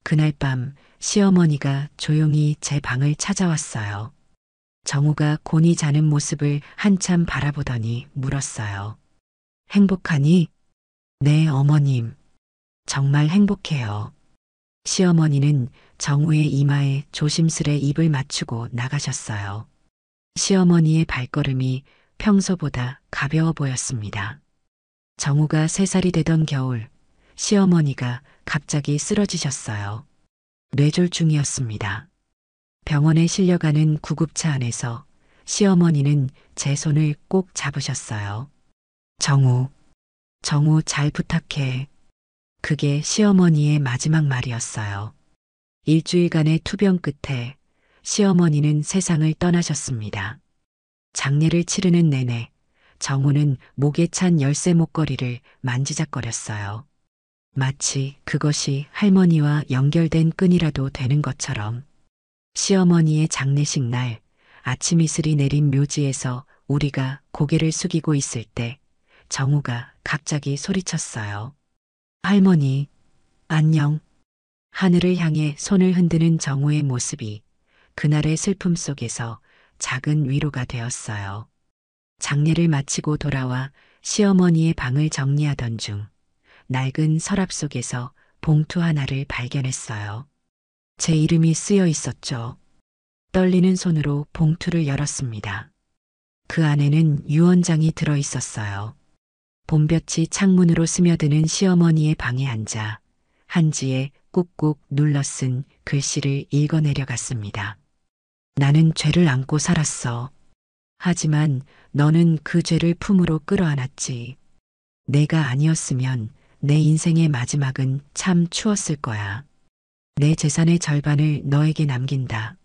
그날 밤 시어머니가 조용히 제 방을 찾아왔어요. 정우가 곤히 자는 모습을 한참 바라보더니 물었어요. 행복하니? 네, 어머님. 정말 행복해요. 시어머니는 정우의 이마에 조심스레 입을 맞추고 나가셨어요. 시어머니의 발걸음이 평소보다 가벼워 보였습니다. 정우가 3살이 되던 겨울, 시어머니가 갑자기 쓰러지셨어요. 뇌졸중이었습니다. 병원에 실려가는 구급차 안에서 시어머니는 제 손을 꼭 잡으셨어요. 정우, 정우 잘 부탁해. 그게 시어머니의 마지막 말이었어요. 일주일간의 투병 끝에 시어머니는 세상을 떠나셨습니다. 장례를 치르는 내내 정우는 목에 찬 열쇠 목걸이를 만지작거렸어요. 마치 그것이 할머니와 연결된 끈이라도 되는 것처럼. 시어머니의 장례식 날 아침 이슬이 내린 묘지에서 우리가 고개를 숙이고 있을 때 정우가 갑자기 소리쳤어요. 할머니, 안녕. 하늘을 향해 손을 흔드는 정우의 모습이 그날의 슬픔 속에서 작은 위로가 되었어요. 장례를 마치고 돌아와 시어머니의 방을 정리하던 중 낡은 서랍 속에서 봉투 하나를 발견했어요. 제 이름이 쓰여 있었죠. 떨리는 손으로 봉투를 열었습니다. 그 안에는 유언장이 들어 있었어요. 봄볕이 창문으로 스며드는 시어머니의 방에 앉아 한지에 꾹꾹 눌러 쓴 글씨를 읽어내려갔습니다. 나는 죄를 안고 살았어. 하지만 너는 그 죄를 품으로 끌어안았지. 내가 아니었으면 내 인생의 마지막은 참 추웠을 거야. 내 재산의 절반을 너에게 남긴다.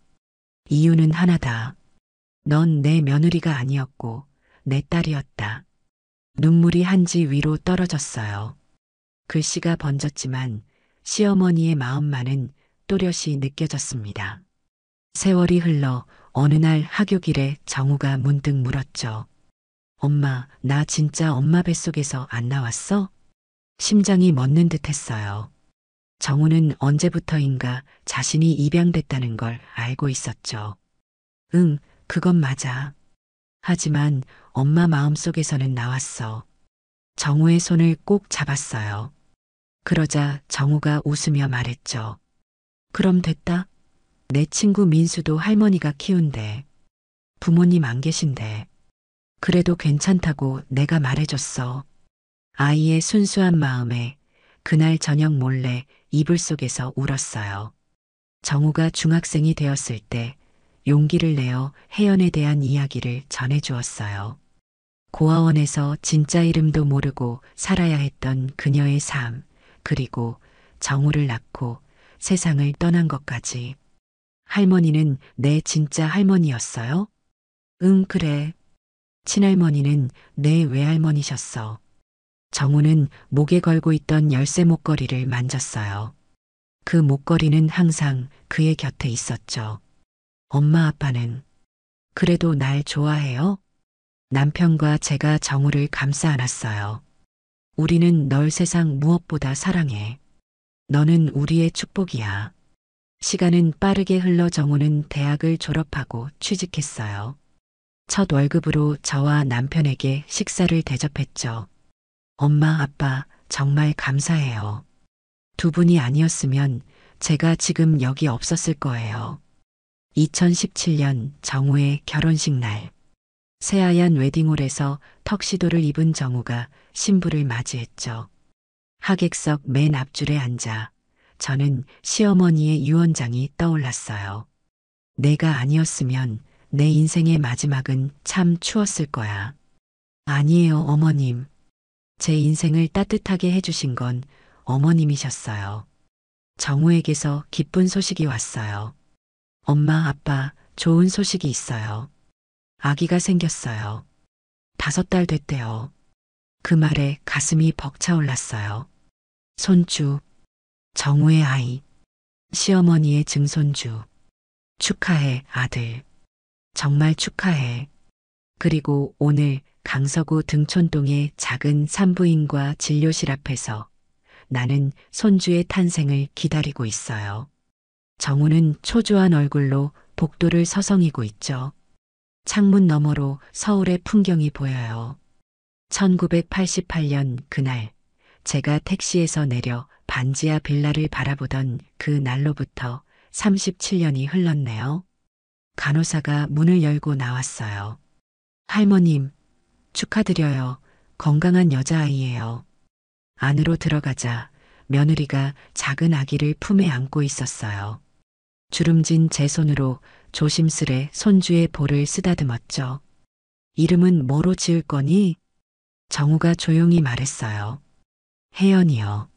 이유는 하나다. 넌 내 며느리가 아니었고 내 딸이었다. 눈물이 한지 위로 떨어졌어요. 글씨가 번졌지만 시어머니의 마음만은 또렷이 느껴졌습니다. 세월이 흘러 어느 날 하교길에 정우가 문득 물었죠. 엄마, 나 진짜 엄마 뱃속에서 안 나왔어? 심장이 멎는 듯 했어요. 정우는 언제부터인가 자신이 입양됐다는 걸 알고 있었죠. 응, 그건 맞아. 하지만 엄마 마음속에서는 나왔어. 정우의 손을 꼭 잡았어요. 그러자 정우가 웃으며 말했죠. 그럼 됐다. 내 친구 민수도 할머니가 키운대. 부모님 안 계신데. 그래도 괜찮다고 내가 말해줬어. 아이의 순수한 마음에 그날 저녁 몰래 이불 속에서 울었어요. 정우가 중학생이 되었을 때 용기를 내어 혜연에 대한 이야기를 전해주었어요. 고아원에서 진짜 이름도 모르고 살아야 했던 그녀의 삶, 그리고 정우를 낳고 세상을 떠난 것까지. 할머니는 내 진짜 할머니였어요? 응, 그래. 친할머니는 내 외할머니셨어. 정우는 목에 걸고 있던 열쇠 목걸이를 만졌어요. 그 목걸이는 항상 그의 곁에 있었죠. 엄마 아빠는 그래도 날 좋아해요? 남편과 제가 정우를 감싸 안았어요. 우리는 널 세상 무엇보다 사랑해. 너는 우리의 축복이야. 시간은 빠르게 흘러 정우는 대학을 졸업하고 취직했어요. 첫 월급으로 저와 남편에게 식사를 대접했죠. 엄마, 아빠, 정말 감사해요. 두 분이 아니었으면 제가 지금 여기 없었을 거예요. 2017년 정우의 결혼식 날. 새하얀 웨딩홀에서 턱시도를 입은 정우가 신부를 맞이했죠. 하객석 맨 앞줄에 앉아 저는 시어머니의 유언장이 떠올랐어요. 내가 아니었으면 내 인생의 마지막은 참 추웠을 거야. 아니에요, 어머님. 제 인생을 따뜻하게 해주신 건 어머님이셨어요. 정우에게서 기쁜 소식이 왔어요. 엄마, 아빠, 좋은 소식이 있어요. 아기가 생겼어요. 5달 됐대요. 그 말에 가슴이 벅차올랐어요. 손주, 정우의 아이, 시어머니의 증손주. 축하해, 아들. 정말 축하해. 그리고 오늘 강서구 등촌동의 작은 산부인과 진료실 앞에서 나는 손주의 탄생을 기다리고 있어요. 정우는 초조한 얼굴로 복도를 서성이고 있죠. 창문 너머로 서울의 풍경이 보여요. 1988년 그날 제가 택시에서 내려 반지하 빌라를 바라보던 그 날로부터 37년이 흘렀네요. 간호사가 문을 열고 나왔어요. 할머님, 축하드려요. 건강한 여자아이예요. 안으로 들어가자 며느리가 작은 아기를 품에 안고 있었어요. 주름진 제 손으로 조심스레 손주의 볼을 쓰다듬었죠. 이름은 뭐로 지을 거니? 정우가 조용히 말했어요. 혜연이요.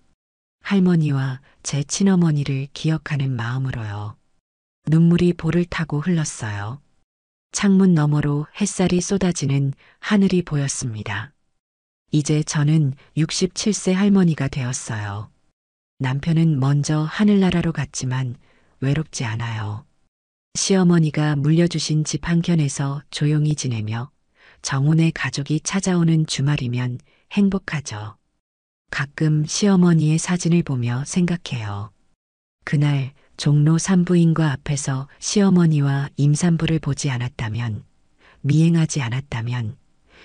할머니와 제 친어머니를 기억하는 마음으로요. 눈물이 볼을 타고 흘렀어요. 창문 너머로 햇살이 쏟아지는 하늘이 보였습니다. 이제 저는 67세 할머니가 되었어요. 남편은 먼저 하늘나라로 갔지만 외롭지 않아요. 시어머니가 물려주신 집 한켠에서 조용히 지내며 정훈의 가족이 찾아오는 주말이면 행복하죠. 가끔 시어머니의 사진을 보며 생각해요. 그날 종로 산부인과 앞에서 시어머니와 임산부를 보지 않았다면, 미행하지 않았다면,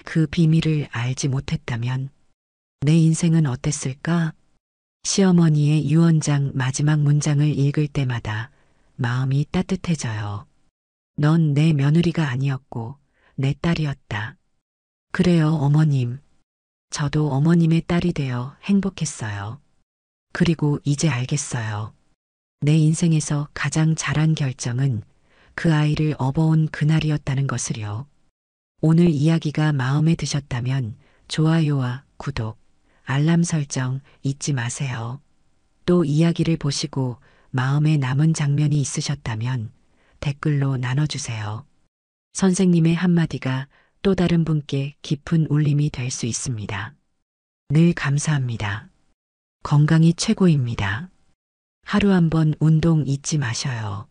그 비밀을 알지 못했다면 내 인생은 어땠을까? 시어머니의 유언장 마지막 문장을 읽을 때마다 마음이 따뜻해져요. 넌 내 며느리가 아니었고 내 딸이었다. 그래요, 어머님. 저도 어머님의 딸이 되어 행복했어요. 그리고 이제 알겠어요. 내 인생에서 가장 잘한 결정은 그 아이를 업어온 그날이었다는 것을요. 오늘 이야기가 마음에 드셨다면 좋아요와 구독, 알람 설정 잊지 마세요. 또 이야기를 보시고 마음에 남은 장면이 있으셨다면 댓글로 나눠주세요. 선생님의 한마디가 또 다른 분께 깊은 울림이 될 수 있습니다. 늘 감사합니다. 건강이 최고입니다. 하루 한 번 운동 잊지 마셔요.